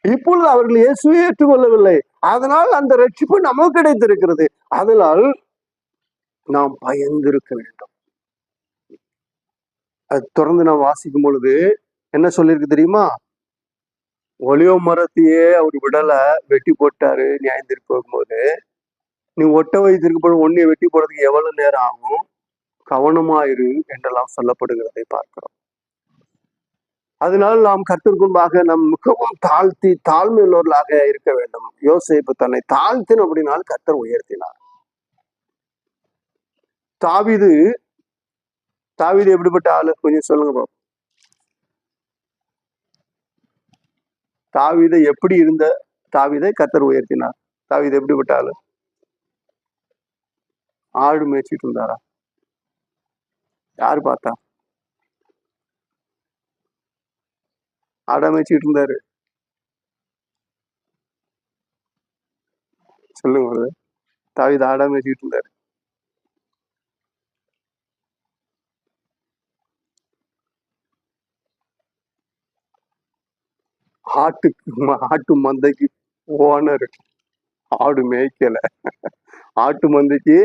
இப்பொழுது அவர்கள் இயேசுவை ஏற்றுக்கொள்ளவில்லை. அதனால் அந்த ரட்சிப்பு நமக்கு கிடைத்திருக்கிறது. அதனால் நாம் பயந்திருக்க வேண்டும். அது தொடர்ந்து நாம் வாசிக்கும் பொழுது என்ன சொல்லியிருக்கு தெரியுமா? ஒலிவ மரத்தையே அவர் விடல, வெட்டி போட்டாரு. நியாயந்திருப்பு போகும்போது நீ ஒட்ட வைத்திருக்கப்படும் ஒன்னிய வெட்டி போடுறதுக்கு எவ்வளவு நேரம் ஆகும், கவனமாயிரு என்றெல்லாம் சொல்லப்படுகிறதை பார்க்கிறோம். அதனால் நாம் கர்த்தருக்கு முன்பாக நம் மிகவும் தாழ்மை உள்ளவர்களாக இருக்க வேண்டும். யோசேப்பு தன்னை தாழ்த்தின அப்படினால் கர்த்தர் உயர்த்தினார். தாவீது எப்படிப்பட்ட ஆளு? கொஞ்சம் சொல்லுங்க பாப்போம். தாவீதை எப்படி இருந்த தாவீதை கர்த்தர் உயர்த்தினார். தாவீது எப்படிப்பட்ட ஆளு? ஆடு மேய்ச்சிட்டு இருந்தாரா? யாரு பார்த்தா? ஆடா மேய்ச்சிட்டு இருந்தாரு. சொல்லுங்க, தாவீது ஆடா மேய்ச்சிட்டு இருந்தாரு. ஆட்டு மந்தைக்கு ஓனர், ஆடு மேய்க்கல, ஆட்டு மந்தைக்கு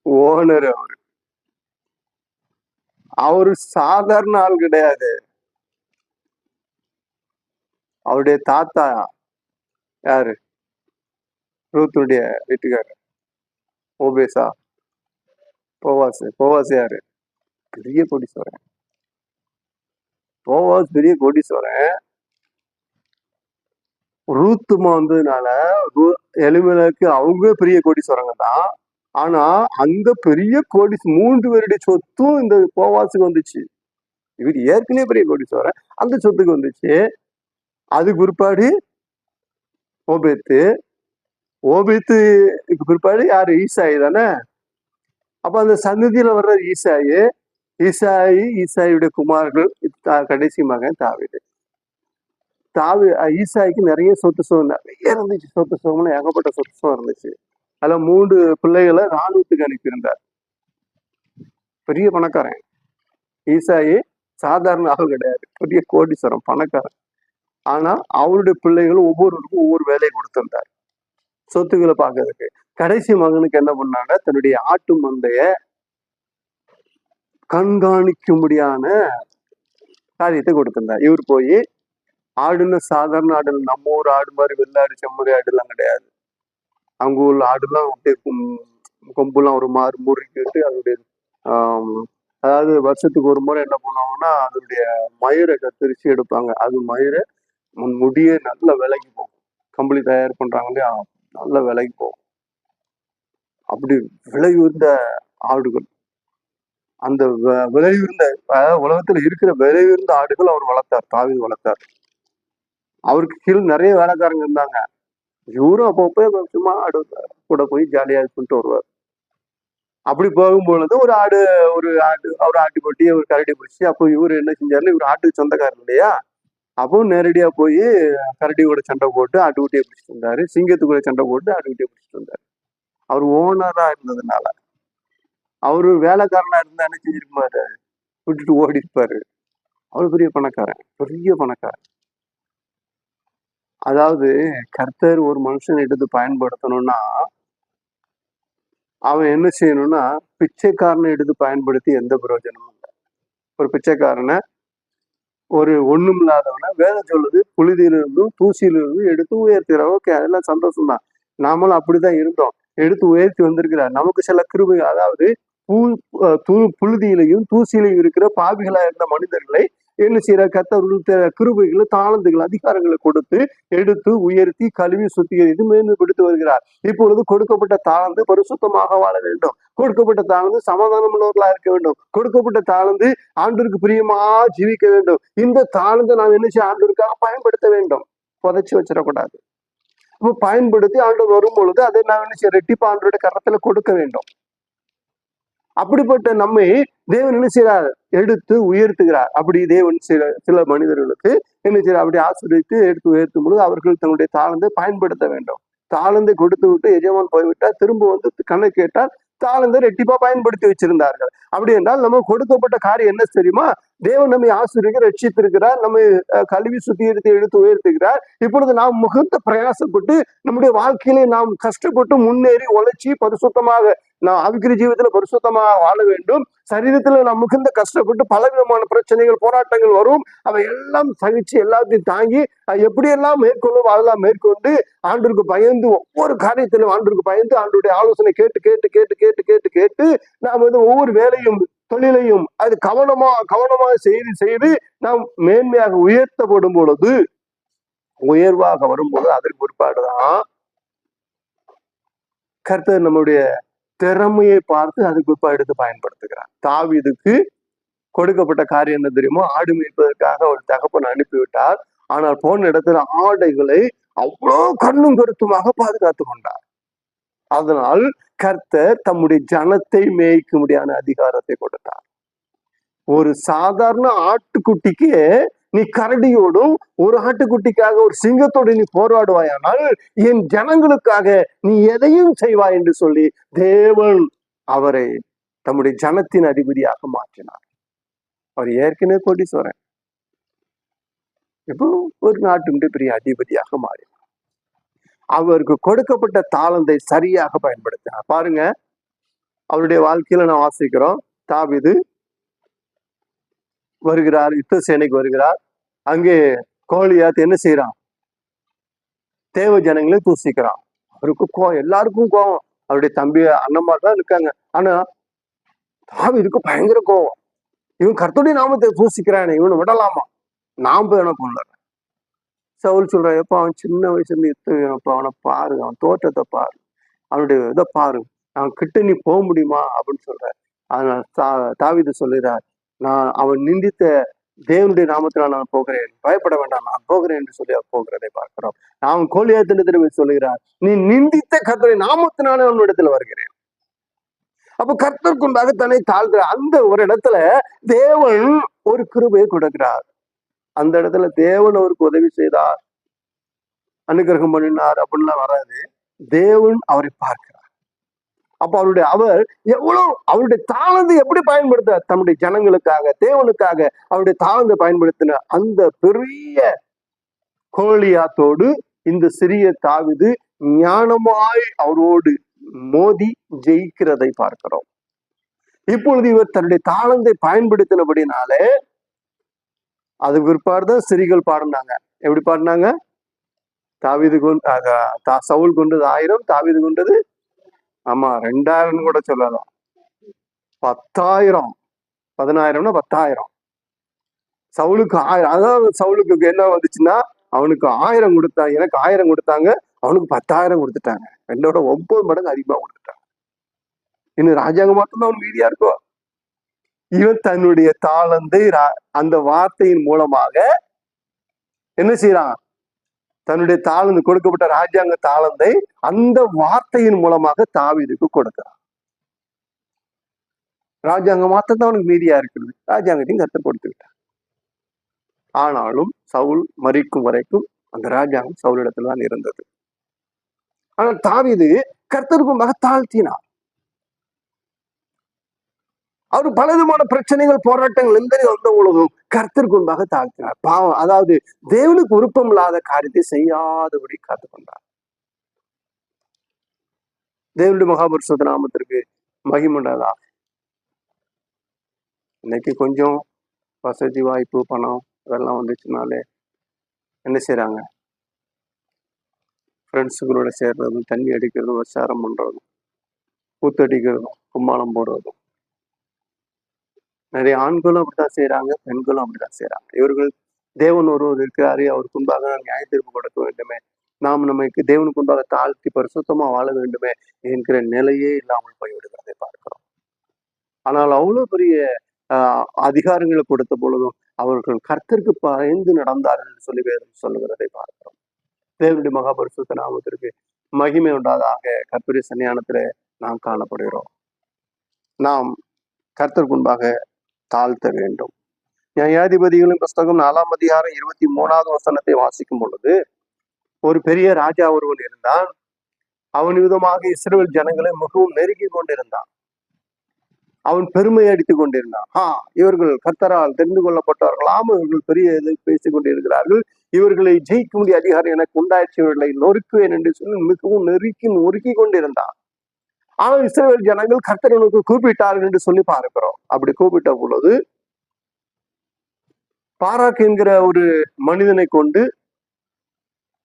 ஓனர். அவரு சாதாரண ஆள் கிடையாது. அவருடைய தாத்தா யாரு? ரூத்துடைய வீட்டுக்காரர் ஓபேசா, போவாஸ் யாரு? பெரிய கோடீஸ்வரன். போவாஸ் பெரிய கோடீஸ்வரன். ரூத்துமா வந்ததுனால எலிமெலுக்கு அவங்க பெரிய கோடீஸ்வரங்க தான். ஆனா அந்த பெரிய 3 பேருடைய சொத்தும் இந்த போவாஸுக்கு வந்துச்சு. இவர் ஏற்கனவே பெரிய கோடீஸ்வரன், அந்த சொத்துக்கு வந்துச்சு. அதுக்கு பிற்பாடு ஓபேத்துக்கு பிற்பாடு யாரு? ஈசாயி தானே. அப்ப அந்த சந்ததியில வர்ற ஈசாயுடைய குமார்கள் கடைசி மகன் தாவீது. ஈசாய்க்கு நிறைய சொத்து சுகம் நிறைய இருந்துச்சு. சொத்து சுகம்னு ஏகப்பட்ட சொத்து சுகம் இருந்துச்சு. அதுல 3 பிள்ளைகளை இராணுவத்துக்கு அனுப்பியிருந்தார். பெரிய பணக்காரன். ஈசாயி சாதாரண ஆள் கிடையாது, பெரிய கோடீஸ்வரன், பணக்காரன். ஆனா அவருடைய பிள்ளைகள் ஒவ்வொருவருக்கும் ஒவ்வொரு வேலையை கொடுத்திருந்தார் சொத்துக்களை பார்க்கறதுக்கு. கடைசி மகனுக்கு என்ன பண்ணாங்க? தன்னுடைய ஆட்டு மந்தைய கண்காணிக்கும்படியான காரியத்தை கொடுத்திருந்தார். இவர் போய் ஆடுன்னு சாதாரண ஆடு, நம்ம ஊர் ஆடு மாதிரி வெள்ளாடு செம்மறி ஆடு எல்லாம் கிடையாது. அங்க உள்ள ஆடுலாம் அப்படியே கொம்புலாம் ஒரு மாதிரி முறுக்கிட்டு அதனுடைய அதாவது வருஷத்துக்கு ஒரு முறை என்ன பண்ணுவாங்கன்னா அதனுடைய மயிரை கத்தரிச்சு எடுப்பாங்க. அது மயிரை முடியே நல்ல விலைக்கு போகும். கம்பளி தயார் பண்றாங்க இல்லையா, நல்ல விலைக்கு போகும். அப்படி விலை உயர்ந்த ஆடுகள், அந்த விலை உயர்ந்த உலகத்துல இருக்கிற விலை உயர்ந்த ஆடுகள் அவர் வளர்த்தார், தாவீது வளர்த்தார். அவருக்கு கீழே நிறைய வேலைக்காரங்க இருந்தாங்க. இவரும் அப்பப்போ சும்மா ஆடு கூட போய் ஜாலியா பண்ணிட்டு வருவார். அப்படி போகும்பொழுது ஒரு ஆட்டுக்குட்டி ஒரு கரடி பிடிச்சி, அப்போ இவரு என்ன செஞ்சாருன்னா, இவர் ஆட்டுக்கு சொந்தக்காரர் இல்லையா, அப்போ நேரடியா போய் கரடி கூட சண்டை போட்டு ஆட்டுக்குட்டியை பிடிச்சிட்டு வந்தாரு. சிங்கத்து கூட சண்டை போட்டு ஆட்டுக்குட்டியை பிடிச்சிட்டு வந்தாரு. அவர் ஓனரா இருந்ததுனால. அவரு வேலைக்காரனா இருந்தா என்ன செஞ்சிருக்க மாட்டாரு, விட்டுட்டு ஓடி இருப்பாரு. அவ்வளவு பெரிய பணக்காரன், பெரிய பணக்காரன். அதாவது கர்த்தர் ஒரு மனுஷனை எடுத்து பயன்படுத்தணும்னா அவன் என்ன செய்யணும்னா, பிச்சைக்காரனை எடுத்து பயன்படுத்தி எந்த பிரயோஜனமும் இல்லை. ஒரு பிச்சைக்காரனை, ஒரு ஒண்ணும் இல்லாதவனை வேதம் சொல்லுது, புழுதியிலிருந்தும் தூசியிலிருந்து எடுத்து உயர்த்துகிற. ஓகே, அதெல்லாம் சந்தோஷம் தான். நாமளும் அப்படிதான் இருந்தோம். எடுத்து உயர்த்தி வந்திருக்கிறார். நமக்கு சில கிருபை, அதாவது புழுதியிலையும் தூசியிலையும் இருக்கிற பாவிகளா இருந்த மனிதர்களை என்ன செய்யற, கர்த்தர் கிருபைகளை, தாளந்துகள், அதிகாரங்களை கொடுத்து எடுத்து உயர்த்தி கழுவி சுத்திகரித்து மேன்மைப்படுத்தி வருகிறார். இப்பொழுது கொடுக்கப்பட்ட தாளந்து பரிசுத்தமாக வாழ வேண்டும். கொடுக்கப்பட்ட தாளந்து சமாதானம் உள்ளவர்களா இருக்க வேண்டும். கொடுக்கப்பட்ட தாளந்து ஆண்டவருக்கு பிரியமா ஜீவிக்க வேண்டும். இந்த தாளந்தை நாம் என்ன செய்ய, ஆண்டவருக்காக பயன்படுத்த வேண்டும். புதைச்சி வச்சிடக்கூடாது. இப்போ பயன்படுத்தி ஆண்டவர் வரும் பொழுது அதை நாம் என்ன செய்ய, ரெட்டிப்பா ஆண்டவருடைய கரத்துல கொடுக்க வேண்டும். அப்படிப்பட்ட நம்மை தேவன் என்ன செய்கிறார், எடுத்து உயர்த்துகிறார். அப்படி தேவன் சில மனிதர்களுக்கு என்ன செய்யறார், அப்படி ஆசிரியத்து எடுத்து உயர்த்தும் பொழுது அவர்கள் தங்களுடைய தாளந்தை பயன்படுத்த வேண்டும். தாளந்தை கொடுத்து விட்டு எஜமான் போய்விட்டார், திரும்ப வந்து கண்ணை கேட்டால் தாளந்தை ரெட்டிப்பா பயன்படுத்தி வச்சிருந்தார்கள். அப்படி என்றால் நம்ம கொடுக்கப்பட்ட காரியம் என்ன தெரியுமா, தேவன் நம்மை ஆசிரியர் ரட்சித்திருக்கிறார், நம்மை கல்வி சுத்திகரித்து எடுத்து உயர்த்துகிறார். இப்பொழுது நாம் முகத்த பிரயாசப்பட்டு நம்முடைய வாழ்க்கையிலே நாம் கஷ்டப்பட்டு முன்னேறி உழைச்சி பரிசுத்தமாக நாம் ஆவிக்குரிய ஜீவிதத்துல பரிசுத்தமாக வாழ வேண்டும். சரீரத்துல நாம் மிகுந்த கஷ்டப்பட்டு பலவிதமான பிரச்சனைகள், போராட்டங்கள் வரும். அவை எல்லாம் சகிச்சு எல்லாத்தையும் தாங்கி எப்படியெல்லாம் மேற்கொள்ளும் அதெல்லாம் மேற்கொண்டு ஆண்டவருக்கு பயந்து, ஒவ்வொரு காரியத்திலும் ஆண்டவருக்கு பயந்து ஆண்டவருடைய ஆலோசனை கேட்டு கேட்டு கேட்டு கேட்டு கேட்டு கேட்டு நாம் வந்து ஒவ்வொரு வேலையும் தொழிலையும் அது கவனமாக செய்து நாம் மேன்மையாக உயர்த்தப்படும் பொழுது, உயர்வாக வரும்போது அதற்கு பிற்பாடுதான் கர்த்தர் நம்முடைய திறமையை பார்த்து அதுக்கு பிற்பாடு எடுத்து பயன்படுத்துகிறார். தாவீதுக்கு கொடுக்கப்பட்ட காரியம் என்ன தெரியுமோ, ஆடு மேய்ப்பதற்காக ஒரு தகப்பன் அனுப்பிவிட்டார். ஆனால் போன இடத்துல ஆடைகளை அவ்வளோ கண்ணும் கருத்துமாக பாதுகாத்து கொண்டார். அதனால் கர்த்தர் தம்முடைய ஜனத்தை மேய்க்க முடியாத அதிகாரத்தை கொடுத்தார். ஒரு சாதாரண ஆட்டுக்குட்டிக்கு நீ கரடியோடும், ஒரு ஆட்டுக்குட்டிக்காக ஒரு சிங்கத்தோடு நீ போராடுவாயானால் என் ஜனங்களுக்காக நீ எதையும் செய்வாய் என்று சொல்லி தேவன் அவரை தம்முடைய ஜனத்தின் அதிபதியாக மாற்றினார். அவர் ஏற்கனவே கோடீஸ்வரன், இப்போ ஒரு நாட்டுடைய பெரிய அதிபதியாக மாறினார். அவருக்கு கொடுக்கப்பட்ட தாளந்தை சரியாக பயன்படுத்தினார். பாருங்க, அவருடைய வாழ்க்கையில நான் வாசிக்கிறோம், தாவீது வருகிறார், யுத்த சேனைக்கு வருகிறார். அங்கே கோலியாத் என்ன செய்யறான், தேவ ஜனங்களை தூசிக்கிறான். அவருக்கு கோவம், எல்லாருக்கும் கோவம். அவருடைய தம்பி அண்ணன்மார் தான் இருக்காங்க. ஆனா தாவீதுக்கு பயங்கர கோவம். இவன் கர்த்தருடைய நாமத்தை தூசிக்கிறானே, இவனை விடலாமா, நான் போய் அவனை கொண்டுறேன். சவுல் சொல்றான், எப்ப அவன் சின்ன வயசுல இருந்து யுத்தம் வேணும்ப்பா, அவனை பாரு, அவன் தோற்றத்தை பாரு, அவனுடைய இதை பாரு, அவன் கிட்ட நீ போக முடியுமா அப்படின்னு சொல்ற. அதனால தாவீது சொல்லுறார், நான் அவன் நிந்தித்த தேவனுடைய நாமத்தினால் நான் போகிறேன், பயப்பட வேண்டாம், நான் போகிறேன் என்று சொல்லி போகிறதை பார்க்கிறோம். அவன் கோலியாத்தினிடத்தில் சொல்லுகிறார், நீ நிந்தித்த கர்த்தருடைய நாமத்தினாலே அவனிடத்தில் வருகிறேன். அப்ப கர்த்தருக்குண்டாக தன்னை தாழ்கிற அந்த ஒரு இடத்துல தேவன் ஒரு கிருபையை கொடுக்கிறார். அந்த இடத்துல தேவன் அவருக்கு உதவி செய்தார், அனுகிரகம் பண்ணினார் அப்படின்லாம் வராது. தேவன் அவரை பார்க்கிறார். அப்ப அவர் எவ்வளவு அவருடைய தாளந்து எப்படி பயன்படுத்த, தம்முடைய ஜனங்களுக்காக, தேவனுக்காக அவருடைய தாளந்தை பயன்படுத்தின. அந்த பெரிய கோலியாத்தோடு இந்த சிறிய தாவீது ஞானமாய் அவரோடு மோதி ஜெயிக்கிறதை பார்க்கிறோம். இப்பொழுது இவர் தன்னுடைய தாளந்தை பயன்படுத்தினபடினாலே அதுக்கு பிற்பாடுதான் சிறிகள் பாடினாங்க. எப்படி பாடினாங்க, தாவீது சவுல் கொண்டது 1000, தாவீது கொண்டது 2000 கூட சொல்லலாம், 10,000, 10,000னா 10,000. சவுலுக்கு 1000. அதாவது சவுலுக்கு என்ன வந்துச்சுன்னா, அவனுக்கு 1000 கொடுத்தாங்க, எனக்கு 1000 கொடுத்தாங்க, அவனுக்கு 10,000 கொடுத்துட்டாங்க. 9 மடங்கு அதிகமா கொடுத்துட்டாங்க. இன்னும் ராஜாங்க மட்டும்தான் அவனுக்கு மீதியா இருக்கும். இவன் தன்னுடைய தாளந்தை அந்த வார்த்தையின் மூலமாக என்ன செய்யறான், தன்னுடைய தாளந்து கொடுக்கப்பட்ட ராஜாங்க தாளந்தை அந்த வார்த்தையின் மூலமாக தாவீதுக்கு கொடுக்கிறான். ராஜாங்கம் மாத்தான் அவனுக்கு மீதியா இருக்கிறது. ராஜாங்கத்தையும் கர்த்தர் கொடுத்து விட்டார். ஆனாலும் சவுல் மரிக்கும் வரைக்கும் அந்த ராஜாங்கம் சவுலிடத்துல தான் இருந்தது. ஆனால் தாவீது கர்த்தருக்கு முன்பாக தாழ்த்தினார். அவர் பலவிதமான பிரச்சனைகள் போராட்டங்கள் எந்த வந்த பொழுதும் கர்த்தருக்கு முன்பாக தாழ்த்தினார். பாவம், அதாவது தேவனுக்கு விருப்பம் இல்லாத காரியத்தை செய்யாதபடி காத்துக்கொண்டார். தேவனுடைய மகாபரிசுத்த நாமத்திற்கு மகிமுண்டதா. இன்னைக்கு கொஞ்சம் வசதி வாய்ப்பு பணம் அதெல்லாம் வந்துச்சுனாலே என்ன செய்யறாங்க, ஃப்ரெண்ட்ஸுகளோட சேர்றதும் தண்ணி அடிக்கிறதும் விசாரம் பண்றதும் கூத்தடிக்கிறதும் கும்மாளம் போடுறதும். நிறைய ஆண்களும் அப்படித்தான் செய்யறாங்க, பெண்களும் அப்படித்தான் செய்யறாங்க. இவர்கள் தேவன் ஒருவர் இருக்கிறாரு, அவருக்கு முன்பாக நியாய தீர்ப்பு கொடுக்க வேண்டுமே, நாம் நமக்கு தேவனுக்கு முன்பாக தாழ்த்தி பரிசுத்தமா வாழ வேண்டுமே என்கிற நிலையே இல்லாமல் போய்விடுகிறதை பார்க்கிறோம். ஆனால் அவ்வளவு பெரிய அதிகாரங்களை கொடுத்த பொழுதும் அவர்கள் கர்த்தருக்கு பயந்து நடந்தார்கள் என்று சொல்லி வேதம் சொல்லுகிறதை பார்க்கிறோம். தேவனுடைய மகாபரிசுத்த நாமத்திற்கு மகிமை உண்டாதாக கர்த்தருடைய சன்னிதானத்திலே நாம் காணப்படுகிறோம். நாம் கர்த்தருக்கு முன்பாக தாழ்த்த வேண்டும். நியாயாதிபதிகளின் புஸ்தகம் 4ஆம் அதிகாரம் 23வது வசனத்தை வாசிக்கும் பொழுது, ஒரு பெரிய ராஜா ஒருவன் இருந்தான். அவன் விதமாக இஸ்ரவேல் ஜனங்களை மிகவும் நெருக்கி கொண்டிருந்தான். அவன் பெருமை அடித்துக் கொண்டிருந்தான். இவர்கள் கர்த்தரால் தெரிந்து கொள்ளப்பட்டவர்களாம், இவர்கள் பெரிய இது பேசிக் கொண்டிருக்கிறார்கள், இவர்களை ஜெயிக்க முடிய அதிகாரம் எனக்கு உண்டாயிற்று, இவர்களை நொறுக்குவேன் என்று சொல்லி மிகவும் நொறுக்கி கொண்டிருந்தான். ஆனால் இஸ்ரவேல் ஜனங்கள் கர்த்தருக்கு கூப்பிட்டார்கள் என்று சொல்லி பார்க்கிறோம். அப்படி கூப்பிட்ட பொழுது பாராக் என்கிற ஒரு மனிதனை கொண்டு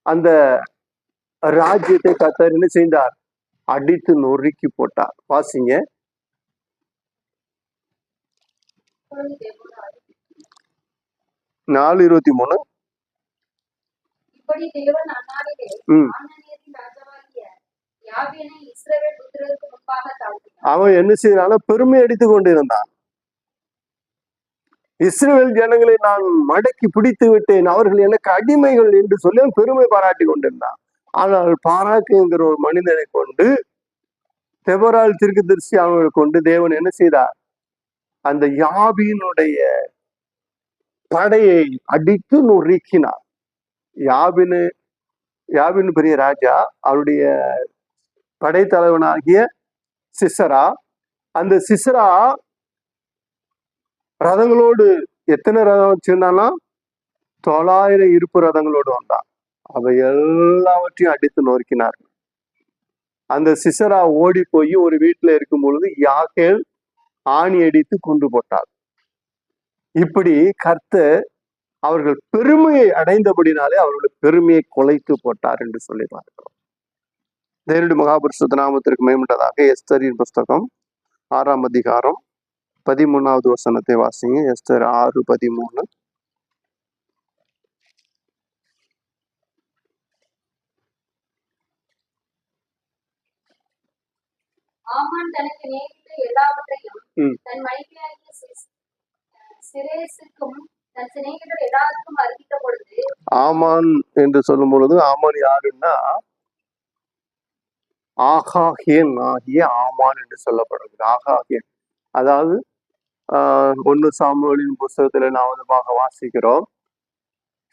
அந்த ராஜ்யத்தை கர்த்தர் என்ன செய்தார், அடித்து நொறுக்கி போட்டார். வாசிங்க. 4:23. அவன் என்ன செய்யறான், பெருமை அடித்துக் கொண்டிருந்தான். இஸ்ரவேல் ஜனங்களை நான் மடக்கி பிடித்து விட்டேன், அவர்கள் எனக்கு அடிமைகள் என்று சொல்லி அவன் பெருமை பாராட்டி கொண்டிருந்தான். ஆனால் பாராக்கு என்கிற ஒரு மனிதனை கொண்டு, தெபொராள் தீர்க்கதரிசி அவர்களை கொண்டு தேவன் என்ன செய்தார், அந்த யாபீனுடைய படையை அடித்து நொறுக்கினார். யாபின் பெரிய ராஜா, அவருடைய படைத்தலைவனாகிய சிசரா, அந்த சிசரா ரதங்களோடு எத்தனை ரதம் வச்சிருந்தானா, 900 இருப்பு ரதங்களோடு வந்தான். அவை எல்லாவற்றையும் அடித்து நொறுக்கினார். அந்த சிசரா ஓடி போய் ஒரு வீட்டுல இருக்கும் பொழுது யாகேல் ஆணி அடித்து கொண்டு போட்டார். இப்படி கர்த்தர் அவர்கள் பெருமையை அடைந்தபடினாலே அவர்களுடைய பெருமையை கொலைத்து போட்டார் என்று சொல்லி பார்க்கிறோம். தேவனுடைய மகாபரிசுத்த நாமத்திற்கு மேம்பட்டதாக எஸ்தரின் புஸ்தகம் 6ஆம் அதிகாரம் 13வது வசனத்தை வாசிங்க. எஸ்தர் 6:13. ஆமான் தனக்கு நேரிட்ட எல்லாவற்றையும் தன் மனைவியாகிய சிரேசுக்கும் தன் சிநேகிதர் எல்லாருக்கும் அறிவித்த பொழுது, ஆமான் என்று சொல்லும் பொழுது ஆமான் யாருன்னா ஆகாகியன் ஆகிய ஆமான் என்று சொல்லப்படுகிறது. ஆகாகியன் அதாவது 1 சாமுவேலின் புஸ்தகத்துல நாம வாசிக்கிறோம்.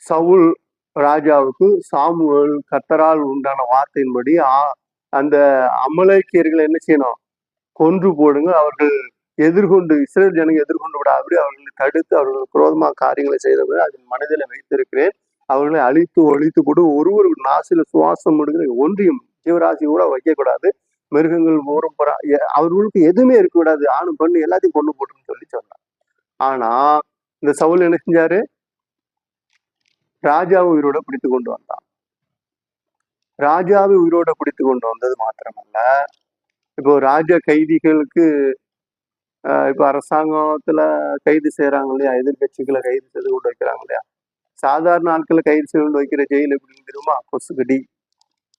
சவுல் ராஜாவுக்கு சாமுவேல் கர்த்தரால் உண்டான வார்த்தையின்படி அந்த அமலேக்கியர்களை என்ன செய்யணும், கொன்று போடுங்க, அவர்கள் எதிர்கொண்டு இஸ்ரேல் ஜனங்கள் எதிர்கொண்டு விடாதபடி அவர்களை தடுத்து அவர்கள் குரோதமாக காரியங்களை செய்தபடி அதன் மனதில் வைத்திருக்கிறேன், அவர்களை அழித்து ஒழித்து போட்டு ஒருவர் நாசில சுவாசம் எடுக்கிற ஒன்றியும் ஜீவராசி கூட வைக்கக்கூடாது, மிருகங்கள் ஓரம் அவர்களுக்கு எதுவுமே இருக்கக்கூடாது, ஆணும் பெண்ணு எல்லாத்தையும் கொண்டு போட்டுன்னு சொல்லி சொன்னார். ஆனா இந்த சவுல் என்ன செஞ்சாரு, ராஜாவை உயிரோட பிடித்து கொண்டு வந்தான். ராஜாவை உயிரோட பிடித்து கொண்டு வந்தது மாத்திரமல்ல, இப்போ ராஜ கைதிகளுக்கு இப்ப அரசாங்கத்துல கைது செய்யறாங்க இல்லையா, எதிர்கட்சிகளை கைது செய்து கொண்டு வைக்கிறாங்க இல்லையா, சாதாரண ஆட்களை கைது செய்து கொண்டு வைக்கிற ஜெயில் எப்படின்னு தெரியுமா, கொசுக்கடி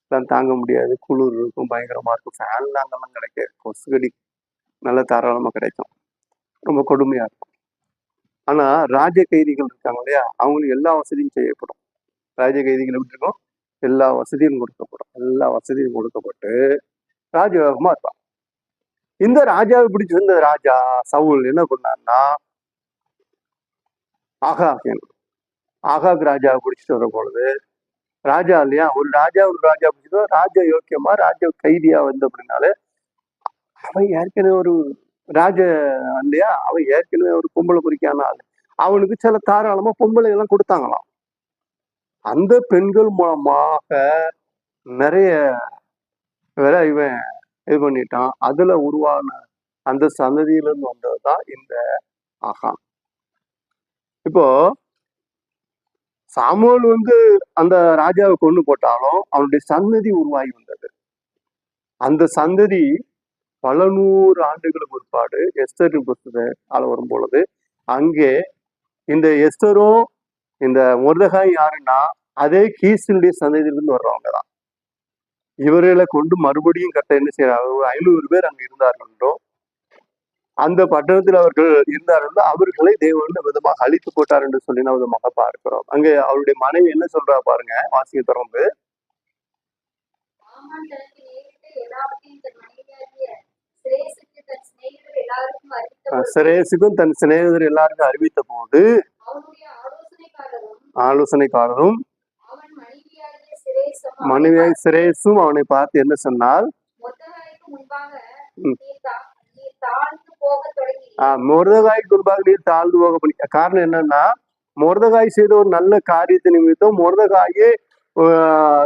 எல்லாம் தாங்க முடியாது, குளிர் இருக்கும், பயங்கரமா இருக்கும், ஃபேன்லாம் அங்கெல்லாம் கிடைக்காது, கொசுக்கடி நல்லா தாராளமா கிடைக்கும், ரொம்ப கொடுமையா இருக்கும். ஆனா ராஜ கைதிகள் இருக்காங்க இல்லையா, அவங்களுக்கு எல்லா வசதியும் செய்யப்படும். ராஜ கைதிகள் எப்படி இருக்கும், எல்லா வசதியும் கொடுக்கப்படும், எல்லா வசதியும் கொடுக்கப்பட்டு ராஜயோகமா இருப்பாங்க. இந்த ராஜாவை பிடிச்சிருந்த ராஜா சவுல் என்ன பண்ணார்னா, ஆகாக் ராஜாவை பிடிச்சிட்டு வர பொழுது, ராஜா இல்லையா, ஒரு ராஜா பிடிச்சிட்டு ராஜா யோக்கியமா ராஜா கைதியா வந்து அப்படின்னாலே, அவன் ஏற்கனவே ஒரு ராஜ இல்லையா, அவன் ஏற்கனவே ஒரு பொம்பளை குறிக்கான ஆள். அவனுக்கு சில தாராளமா பொம்பளை எல்லாம் கொடுத்தாங்களாம். அந்த பெண்கள் மூலமாக நிறைய வேற இவன் இது பண்ணிட்டான். அதுல உருவான அந்த சந்ததியில இருந்து வந்ததுதான் இந்த ஆகான். இப்போ சாமுவேல் வந்து அந்த ராஜாவை கொண்டு போட்டாலும் அவனுடைய சந்ததி உருவாகி வந்தது. அந்த சந்ததி பல 100 ஆண்டுகளுக்கு பிற்பாடு எஸ்தரின் புத்தகத்தால வரும் பொழுது, அங்கே இந்த எஸ்தரும் இந்த மொர்தெகாய் யாருன்னா அதே கீசினுடைய சந்ததியிலிருந்து வர்றவங்க தான். இவர்களை கொண்டு மறுபடியும் கட்ட என்ன செய்யறாங்க, ஒரு 500 பேர் அங்க இருந்தார்கள் என்றும், அந்த பட்டணத்தில் அவர்கள் இருந்தார்கள், அவர்களை தேவன் விதமாக அழித்து போட்டார் என்று சொல்லி நான் விதமாக பார்க்கிறோம். அங்கே அவருடைய மனைவி என்ன சொல்றா பாருங்க, வாசிக்க தொடர்ந்து. ஆமான் தனக்கு நேரிட்ட எல்லாவற்றையும் தன் மனைவியாகிய சிரேசுக்கு தன் சிநேகிதர் எல்லாருக்கும் அறிவித்த பொழுது, சிரேசுக்கும் தன் சிநேகிதர் எல்லாருக்கும் அறிவித்த போது அவனுடைய ஆலோசனைக்காரரும் ஆலோசனைக்காரரும் அவன் மனைவியாகிய சிரேசும் மனைவியாய் சிரேசும் அவனை பார்த்து என்ன சொன்னால், மொர்தெகாய்க்கு முன்பாக நீர் தாழ்ந்து போகத் தொடங்கினீர். மொர்தெகாய்க்கு முன்பாக நீர் தாழ்ந்து போக பண்ணி. காரணம் என்னன்னா, மொர்தெகாய் செய்த ஒரு நல்ல காரியத்தை நிமித்தம் மொர்தெகாயே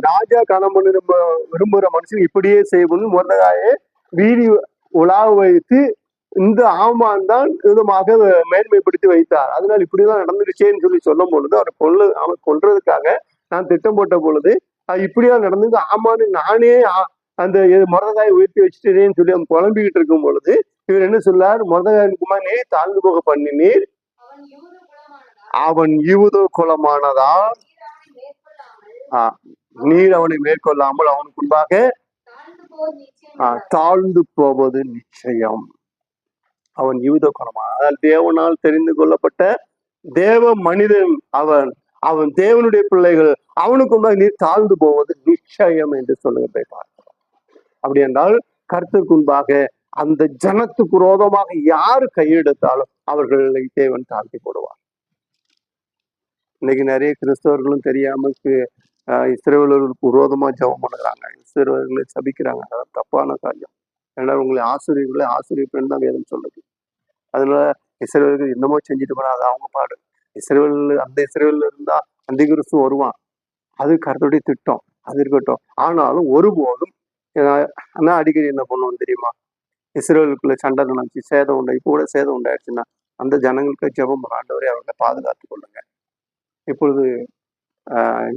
ராஜா கணம் பண்ணி விரும்புகிற மனுஷன் இப்படியே செய்யணும் மொர்தெகாயை வீதி உலாவ வைத்து இந்த ஆமான் தான் விதமாக மேன்மைப்படுத்தி வைத்தார். அதனால இப்படிதான் நடந்துருச்சேன்னு சொல்லி சொல்லும் பொழுது, அவன் கொல்றதுக்காக நான் திட்டம் போட்ட பொழுது இப்படியா நடந்து ஆமான்னு நானே அந்த மொர்தெகாயை உயர்த்தி வச்சுட்டேன்னு சொல்லி அவன் புலம்பிக்கிட்டு இருக்கும் பொழுது, இவர் என்ன சொல்லார், மொர்தெகாய்க்குமா நீ தாழ்ந்து போக பண்ணினீர், அவன் யூத குலமானதால் நீர் அவனை மேற்கொள்ளாமல் அவனுக்கு முன்பாக தாழ்ந்து போவது நிச்சயம். அவன் யூத குலமான, அதாவது தேவனால் தெரிந்து கொள்ளப்பட்ட தேவ மனிதன் அவன். அவன் தேவனுடைய பிள்ளைகள், அவனுக்கு முன்பாக நீர் தாழ்ந்து போவது நிச்சயம் என்று சொல்லுகிறதை பார்க்கிறோம். அப்படி என்றால் கர்த்தருக்கு முன்பாக அந்த ஜனத்துக்கு விரோதமாக யாரு கையெடுத்தாலும் அவர்களை தேவன் தாழ்த்தி போடுவார். இன்னைக்கு நிறைய கிறிஸ்தவர்களும் தெரியாம இஸ்ரவேலர்களுக்கு விரோதமா ஜெபம் பண்ணுறாங்க, இஸ்ரவேலர்களை சபிக்கிறாங்க. அதாவது தப்பான காரியம். ஏன்னா உங்களை ஆசிரியப்பேன்னு தான் வேதம் சொல்லுது. அதனால இஸ்ரவேலர்கள் என்னமோ செஞ்சுட்டு போனா அது அவங்க பாடு. அந்த இஸ்ரவேல்ல இருந்தா அந்த கிறிஸ்து வருவான், அது கர்த்தருடைய திட்டம், அது இருக்கட்டும். ஆனாலும் ஒருபோதும் நான் அடிக்கடி என்ன பண்ணுவோம் தெரியுமா, இஸ்ரவேலுக்குள்ள சண்டை நினைச்சு சேதம் உண்டு, இப்போ கூட சேதம் உண்டாயிடுச்சுன்னா அந்த ஜனங்களுக்கு ஜெபம் ஆண்டவரே அவர்களை பாதுகாத்து கொள்ளுங்க. இப்பொழுது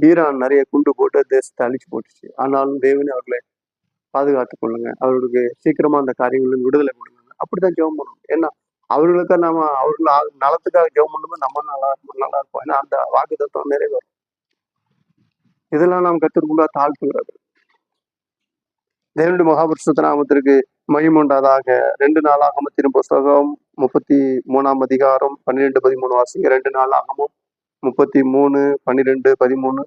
ஈரான் நிறைய குண்டு போட்டு தேசத்தை அழிச்சு போட்டுச்சு. ஆனாலும் தேவனே அவர்களை பாதுகாத்துக் கொள்ளுங்க, அவர்களுக்கு சீக்கிரமா அந்த காரியங்களுக்கு விடுதலை கொடுங்க. அப்படித்தான் ஜெபம் பண்ணணும். ஏன்னா அவர்களுக்கு அவர்கள் நலத்துக்காக ஜெபம் பண்ணும்போது நம்ம நல்லா இருப்போம். ஏன்னா அந்த வாக்குத்தத்தம் நிறைவேறும். இதெல்லாம் நாம் கத்திற்குள்ளா தாழ்த்துகிறது. தேவனுடைய மகாபரிசுத்த நாமத்திற்கு மகிமுண்டாதாக. 2 நாளாகமத்தின் புஸ்தகம் 33ஆம் அதிகாரம் 12-13 வாசிங்க. 2 நாளாகமும் 33, 12, 13.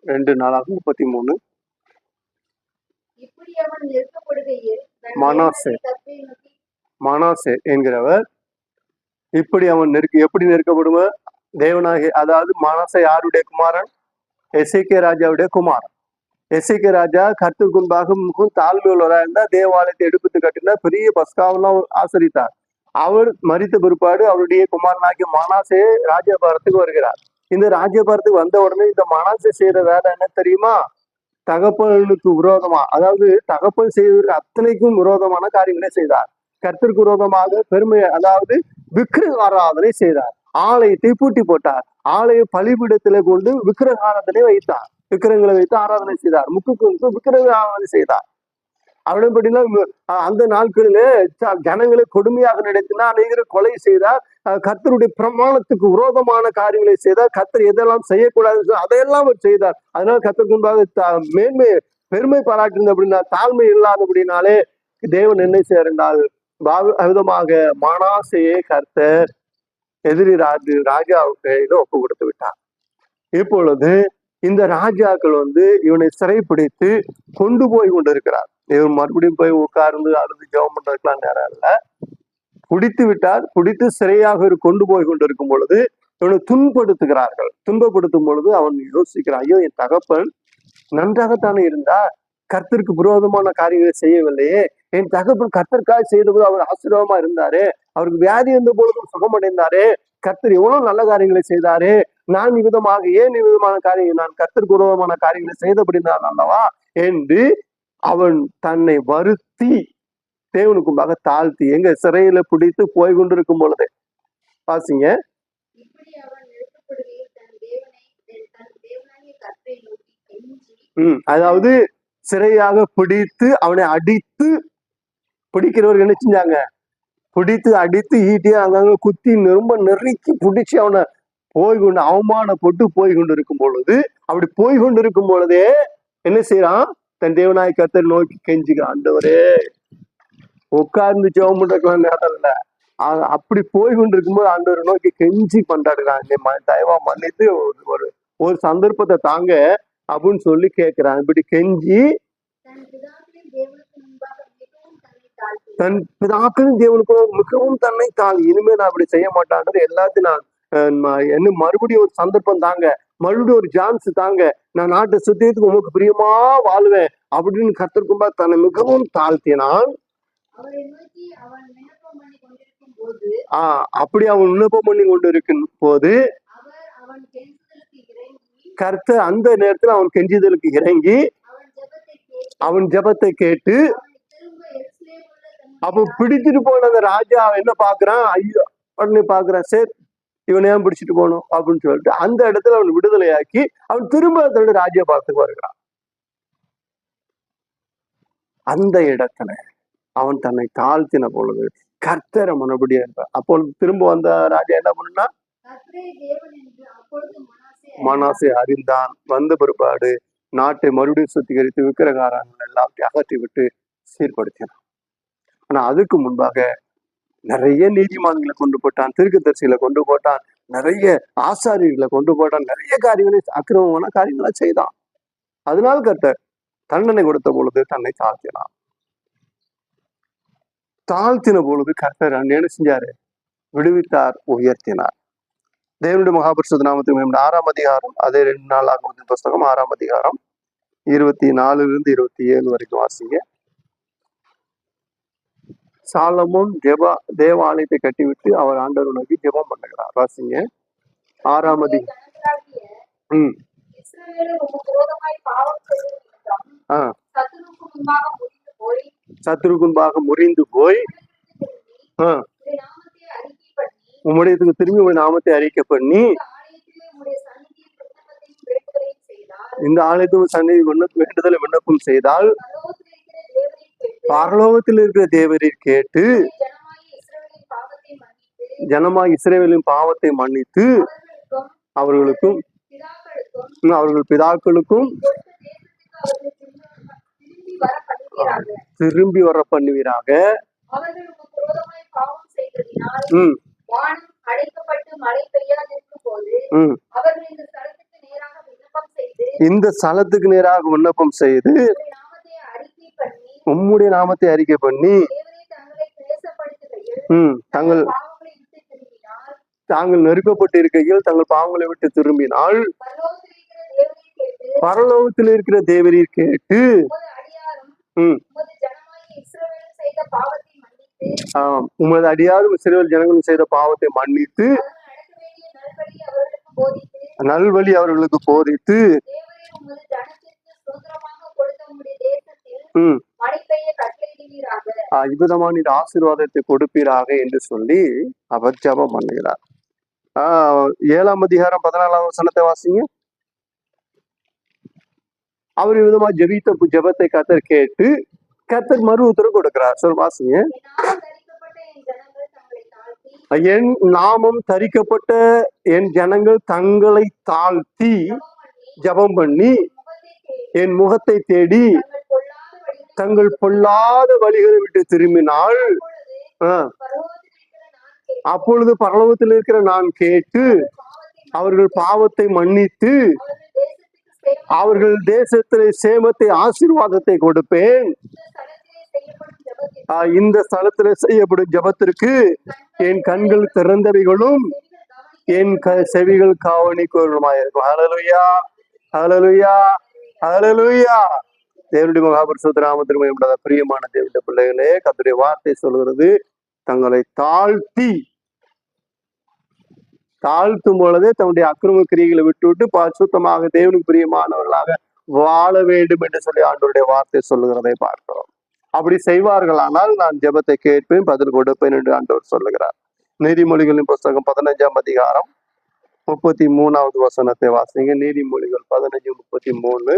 ரெண்டு நாளாக 33. மனாசே என்கிறவர் இப்படி அவன் எப்படி நெருக்கப்படுவார் தேவனாகி, அதாவது மனாசே யாருடைய குமாரன், எசேக்கியா ராஜாவுடைய குமாரன். எசேக்கியா ராஜா கர்த்தருக்கு முன்பாக தாழ்மை உள்ளவராக இருந்தா தேவாலயத்தை எடுப்பித்து கட்டினா பெரிய பஸ்காவெல்லாம் ஆசரித்தார். அவர் மரித்த பிற்பாடு அவருடைய குமாரனாகிய மனாசே ராஜபாரத்துக்கு வருகிறார். இந்த ராஜபாரத்துக்கு வந்த உடனே இந்த மனாசே செய்யற வேலை என்ன தெரியுமா, தகப்பனுக்கு விரோதமா, அதாவது தகப்பன் செய்வதற்கு அத்தனைக்கும் விரோதமான காரியங்களை செய்தார். கர்த்தருக்கு விரோதமாக பெருமை, அதாவது விக்கிரக ஆராதனை செய்தார். ஆலயத்தை பூட்டி போட்டார். ஆலய பலிபீடத்தில கொண்டு விக்கிரக ஆராதனை வைத்தார். விக்கிரகங்களை வைத்து ஆராதனை செய்தார். முக்கு விக்கிரக ஆராதனை செய்தார். அப்படின்னா அந்த நாட்களிலே ஜனங்களை கொடுமையாக நடத்தினா, அநேகரை கொலை செய்தார். கர்த்தருடைய பிரமாணத்துக்கு விரோதமான காரியங்களை செய்தார். கர்த்தர் எதெல்லாம் செய்யக்கூடாது அதையெல்லாம் அவர் செய்தார். அதனால கர்த்தருக்கு முன்பாக பெருமை பாராட்டிருந்த அப்படின்னா, தாழ்மை இல்லாத அப்படின்னாலே தேவன் என்ன செய்யறால் விதமாக மனாசேயை கர்த்தர் எதிரி ராஜாவுக்கு கையில ஒப்பு கொடுத்து விட்டான். இப்பொழுது இந்த ராஜாக்கள் இவனை சிறைப்பிடித்து கொண்டு போய் கொண்டிருக்கிறார். இவன் மறுபடியும் போய் உட்கார்ந்து அழுது ஜெபம் பண்றதுக்கெல்லாம் நேரம் இல்லை. பிடித்து விட்டார். பிடித்து சிறையாக கொண்டு போய் கொண்டிருக்கும் பொழுது இவனை துன்பப்படுத்துகிறார்கள். துன்பப்படுத்தும் பொழுது அவன் யோசிக்கிறான், ஐயோ என் தகப்பன் நன்றாகத்தானே இருந்தா, கர்த்தருக்கு விரோதமான காரியங்களை செய்யவில்லையே. என் தகப்பன் கர்த்தருக்காக செய்தபோது அவர் ஆசீர்வாதமா இருந்தாரு, அவருக்கு வியாதி இருந்த பொழுதும் சுகமடைந்தாரு, கர்த்தர் எவ்வளவு நல்ல காரியங்களை செய்தாரு, நான் இவ்விதமான காரியங்கள், நான் கர்த்தருக்கு விரோதமான காரியங்களை செய்தபடிதான் அல்லவா என்று அவன் தன்னை வருத்தி தேவனுக்கும்பாக தாழ்த்தி எங்க சிறையில பிடித்து போய் கொண்டிருக்கும் பொழுது பாசிங்க. அதாவது சிறையாக பிடித்து அவனை அடித்து, பிடிக்கிறவர்கள் என்ன செஞ்சாங்க, பிடித்து அடித்து ஈட்டியா அங்கங்க குத்தி ரொம்ப நெருக்கி பிடிச்சி அவனை போய்கொண்டு அவமானப்பட்டு போய் கொண்டு இருக்கும் பொழுது, அப்படி போய் கொண்டு இருக்கும் பொழுதே என்ன செய்யறான், தன் தேவனாய் கர்த்தரை நோக்கி கெஞ்சுகிறான், ஆண்டவரே உட்கார்ந்து ஜெபம் பண்றதுக்கெல்லாம் நேரம் இல்லை. அப்படி போய் கொண்டு இருக்கும்போது ஆண்டவரை நோக்கி கெஞ்சி பண்றாடுறான், தயவா மன்னித்து ஒரு சந்தர்ப்பத்தை தாங்க அப்படின்னு சொல்லி கேட்கிறான். இப்படி கெஞ்சி தன் பிதாக்களும் தேவனுக்கு மிகவும் தன்னை தாங்கி, இனிமே நான் அப்படி செய்ய மாட்டான்றது எல்லாத்தையும் நான் என்ன மறுபடியும் ஒரு சந்தர்ப்பம் தாங்க, மறுபடியும் ஒரு சான்ஸ் தாங்க, நான் நாட்டை சுத்தியத்துக்கு உங்களுக்கு பிரியமா வாழ்வேன் அப்படின்னு கர்த்தருக்கும்பா தன்னை மிகவும் தாழ்த்தினான். அப்படி அவன் விண்ணப்பம் பண்ணி கொண்டு இருக்கும் போது கர்த்தர் அந்த நேரத்துல அவன் கெஞ்சுதலுக்கு இறங்கி அவன் ஜெபத்தை கேட்டு, அப்ப பிடிச்சிட்டு போன அந்த ராஜா என்ன பாக்குறான், ஐயோ உடனே பாக்குறான், சரி இவன் ஏன் பிடிச்சிட்டு போகணும் அப்படின்னு சொல்லிட்டு அந்த இடத்துல அவன் விடுதலையாக்கி அவன் திரும்ப தன்னோட ராஜ்ய பார்த்துக்கு வருகிறான். அந்த இடத்துல அவன் தன்னை தாழ்த்தின பொழுது கர்த்தரை மறுபடியும் இருப்பார். அப்பொழுது திரும்ப வந்த ராஜா என்ன பண்ணா, மனாசே அறிந்தான். வந்த பிற்பாடு நாட்டை மறுபடியும் சுத்திகரித்து விக்கிரகாரங்கள் எல்லாத்தையும் அகற்றி விட்டு சீர்படுத்தினான். ஆனா அதுக்கு முன்பாக நிறைய நீதிமான்களை கொண்டு போட்டான், தீர்க்கதரிசிகளை கொண்டு போட்டான், நிறைய ஆசாரியர்களை கொண்டு போட்டான், நிறைய காரியங்களை அக்கிரமமான காரியங்களை செய்தான். அதனால் கர்த்தர் தண்டனை கொடுத்த பொழுது தன்னை தாழ்த்தினான். தாழ்த்தின பொழுது கர்த்தர் என்ன செஞ்சாரு, விடுவித்தார், உயர்த்தினார். தேவனுடைய மகாபரிசுத்த நாமத்துக்கு 6ஆம் அதிகாரம், அதே 2 நாளாகமத்தின் புஸ்தகம் 6ஆம் அதிகாரம் 24 to 27 வரைக்கும் வாசிங்க. சாலமோன் தேவாலயத்தை கட்டிவிட்டு அவர் ஆண்டவர் நோக்கி ஜெபம் பண்ணுகிறார். வாசிங்க 6ஆம் அதிகாரம். சத்துருக்கு முன்பாக முறிந்து போய் உம்முடையதுக்கு திரும்பி உடைய நாமத்தை அறிக்கை பண்ணி இந்த ஆலயத்துக்கு சந்நிதி வேண்டுதலை விண்ணப்பம் செய்தால் பரலோகத்தில் இருக்கிற தேவரை கேட்டு ஜனமாய் இஸ்ரவேலின் பாவத்தை மன்னித்து அவர்களுக்கும் அவர்கள் பிதாக்களுக்கும் திரும்பி வர பண்ணுவீராக. இந்த ஸ்தலத்துக்கு நேராக விண்ணப்பம் செய்து உம்முடைய நாமத்தை அறிக்கை பண்ணி தாங்கள் நெருக்கப்பட்டு இருக்கையில் தங்கள் பாவங்களை விட்டு திரும்பினால் பரலோகத்தில் இருக்கிற தேவரீர் கேட்டு உமது அடியாரும் இஸ்ரவேல் ஜனங்களும் செய்த பாவத்தை மன்னித்து நல்வழி அவர்களுக்கு போதித்து இவ்விதமான நீர் ஆசீர்வாதத்தை கொடுப்பீராக என்று சொல்லி அவர் ஜெபம் பண்ணுகிறார். 7ஆம் அதிகாரம் 14ஆம் வசனத்தை வாசிங்க. அவர் விதமா ஜெபித்த ஜெபத்தை கர்த்தர் கேட்டு கர்த்தர் மறு உத்தரவு கொடுக்கிறார். சொல் வாசிங்க. என் நாமம் தரிக்கப்பட்ட என் ஜனங்கள் தங்களை தாழ்த்தி ஜெபம் பண்ணி என் முகத்தை தேடி தங்கள் பொல்லாத வழிகளை விட்டு திரும்பினால் அப்பொழுது பரலோகத்தில் இருக்கிற நான் கேட்டு அவர்கள் பாவத்தை மன்னித்து அவர்கள் தேசத்திலே சேமத்தை ஆசீர்வாதத்தை கொடுப்பேன். இந்த ஸ்தலத்திலே செய்யப்படும் ஜெபத்திற்கு என் கண்கள் திறந்தவைகளும் என் செவிகள் காவணி கோருமாயிருக்கும். ஹல்லேலூயா, ஹல்லேலூயா, ஹல்லேலூயா. தேவனுடைய மகாபரிசுத்த நாமத்திற்கு மகிமை. பிரியமான தேவனுடைய பிள்ளைகளே, கர்த்தருடைய வார்த்தை சொல்கிறது, தங்களை தாழ்த்தும் பொழுதே தன்னுடைய அக்கிரம கிரியைகளை விட்டுவிட்டு பரிசுத்தமாக தேவனுக்கு பிரியமானவர்களாக வாழ வேண்டும் என்று சொல்லி ஆண்டவருடைய வார்த்தை சொல்லுகிறதை பார்க்கிறோம். அப்படி செய்வார்களானால் நான் ஜெபத்தை கேட்பேன், பதில் கொடுப்பேன் என்று ஆண்டவர் சொல்லுகிறார். நீதிமொழிகளின் புஸ்தகம் 15ஆம் அதிகாரம் 33வது வசனத்தை வாசிங்க. நீதிமொழிகள் 15:33.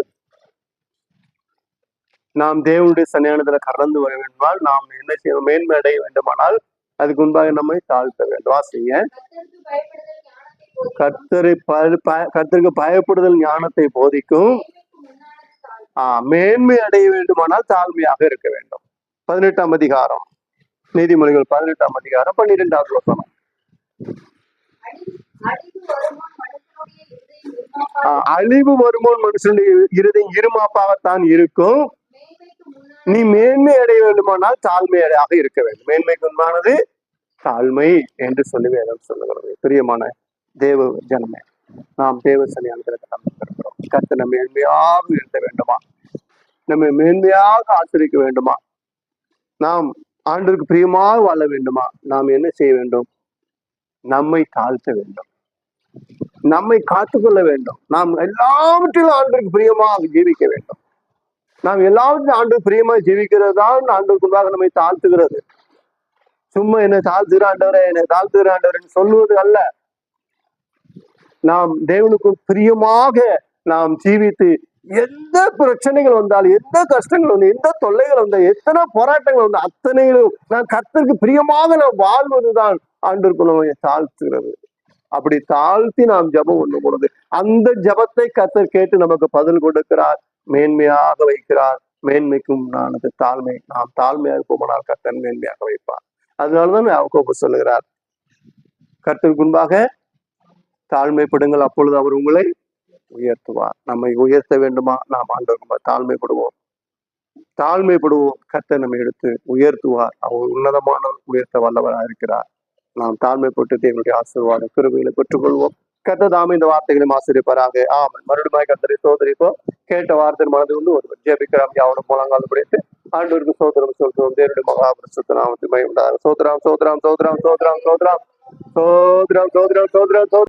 நாம் தேவனுடைய சன்னிதானத்துல கடந்து வர வேண்டுமானால் நாம் என்ன செய்யணும்? மேன்மை அடைய வேண்டுமானால் அதுக்கு முன்பாக நம்மை தாழ்த்த வேண்டும். வாசிங்க. கர்த்தருக்கு பயப்படுதல் ஞானத்தை போதிக்கும். மேன்மை அடைய வேண்டுமானால் தாழ்மையாக இருக்க வேண்டும். 18ஆம் அதிகாரம் நீதிமொழிகள் 18ஆம் அதிகாரம் 12வது வசனம். அழிவு வருமோன் மனுஷனுடைய இருதயம் இருமாப்பாகத்தான் இருக்கும். நீ மேன்மை அடைய வேண்டுமானால் தாழ்மையாக இருக்க வேண்டும். மேன்மைக்கு உண்டானது தாழ்மை என்று சொல்லி வேதம் சொல்லுகிறது. பிரியமான தேவ ஜனமே, நாம் தேவ சன்னிதானத்தில் இருக்கிறோம். கர்த்தர் நம்ம மேன்மையாக இருக்க வேண்டுமா? நம்ம மேன்மையாக ஆசிரிக்க வேண்டுமா? நாம் ஆண்டவருக்கு பிரியமாக வாழ வேண்டுமா? நாம் என்ன செய்ய வேண்டும்? நம்மை தாழ்த்த வேண்டும், நம்மை காத்துக்கொள்ள வேண்டும். நாம் எல்லாவற்றிலும் ஆண்டவருக்கு பிரியமாக ஜீவிக்க வேண்டும். நாம் எல்லாவற்றையும் ஆண்டவருக்கு பிரியமாக ஜீவிக்கிறது தான் ஆண்டவருக்கு முன்பாக நம்மை தாழ்த்துகிறது. சும்மா என்னை தாழ்த்துகிற ஆண்டவரே, என்னை தாழ்த்துகிற ஆண்டவர் சொல்லுவது அல்ல. நாம் தேவனுக்கு பிரியமாக நாம் ஜீவித்து எந்த பிரச்சனைகள் வந்தாலும், எந்த கஷ்டங்கள் வந்து, எந்த தொல்லைகள் வந்தால், எத்தனை போராட்டங்கள் வந்து, அத்தனையிலும் நான் கர்த்தருக்கு பிரியமாக நாம் வாழ்வதுதான் ஆண்டவருக்கு நம்மை தாழ்த்துகிறது. அப்படி தாழ்த்தி நாம் ஜெபம் பண்ணும் பொழுது அந்த ஜெபத்தை கர்த்தர் கேட்டு நமக்கு பதில் கொடுக்கிறார், மேன்மையாக வைக்கிறார். மேன்மைக்கும் நானது தாழ்மை. நாம் தாழ்மையாக போனால் கர்த்தர் மேன்மையாக வைப்பார். அதனாலதான் யாக்கோபு சொல்லுகிறார், கர்த்தருக்கு முன்பாக தாழ்மைப்படுங்கள், அப்பொழுது அவர் உங்களை உயர்த்துவார். நம்மை உயர்த்த வேண்டுமா? நாம் ஆண்டவருக்கு தாழ்மைப்படுவோம். கர்த்தர் நம்மை எடுத்து உயர்த்துவார். அவர் உன்னதமான உயர்த்த வல்லவராக இருக்கிறார். நாம் தாழ்மைப்பட்டு எங்களுடைய ஆசீர்வாதம் கிருபைகளை பெற்றுக்கொள்வோம். கர்த்தர் தாமே இந்த வார்த்தைகளையும் ஆசிரியப்பாராக. ஆமென். மறுபடியும் கர்த்தரை சோதரிப்போ கேட்ட வார்த்தை மனது வந்து ஒரு ஜெபிக்கிறோம். யாவோட மூலங்கால் படித்து ஆண்டவருக்கு சோதரம் சொல்றோம். தேவனுடைய மகாபரிசுத்த நாமத்தில் மகிமை உண்டாக. சோதரம் சோதரம் சோதரம் சோதரம் சோதரம் சோதரம் சோதரம் சோதரம் சோதரம்.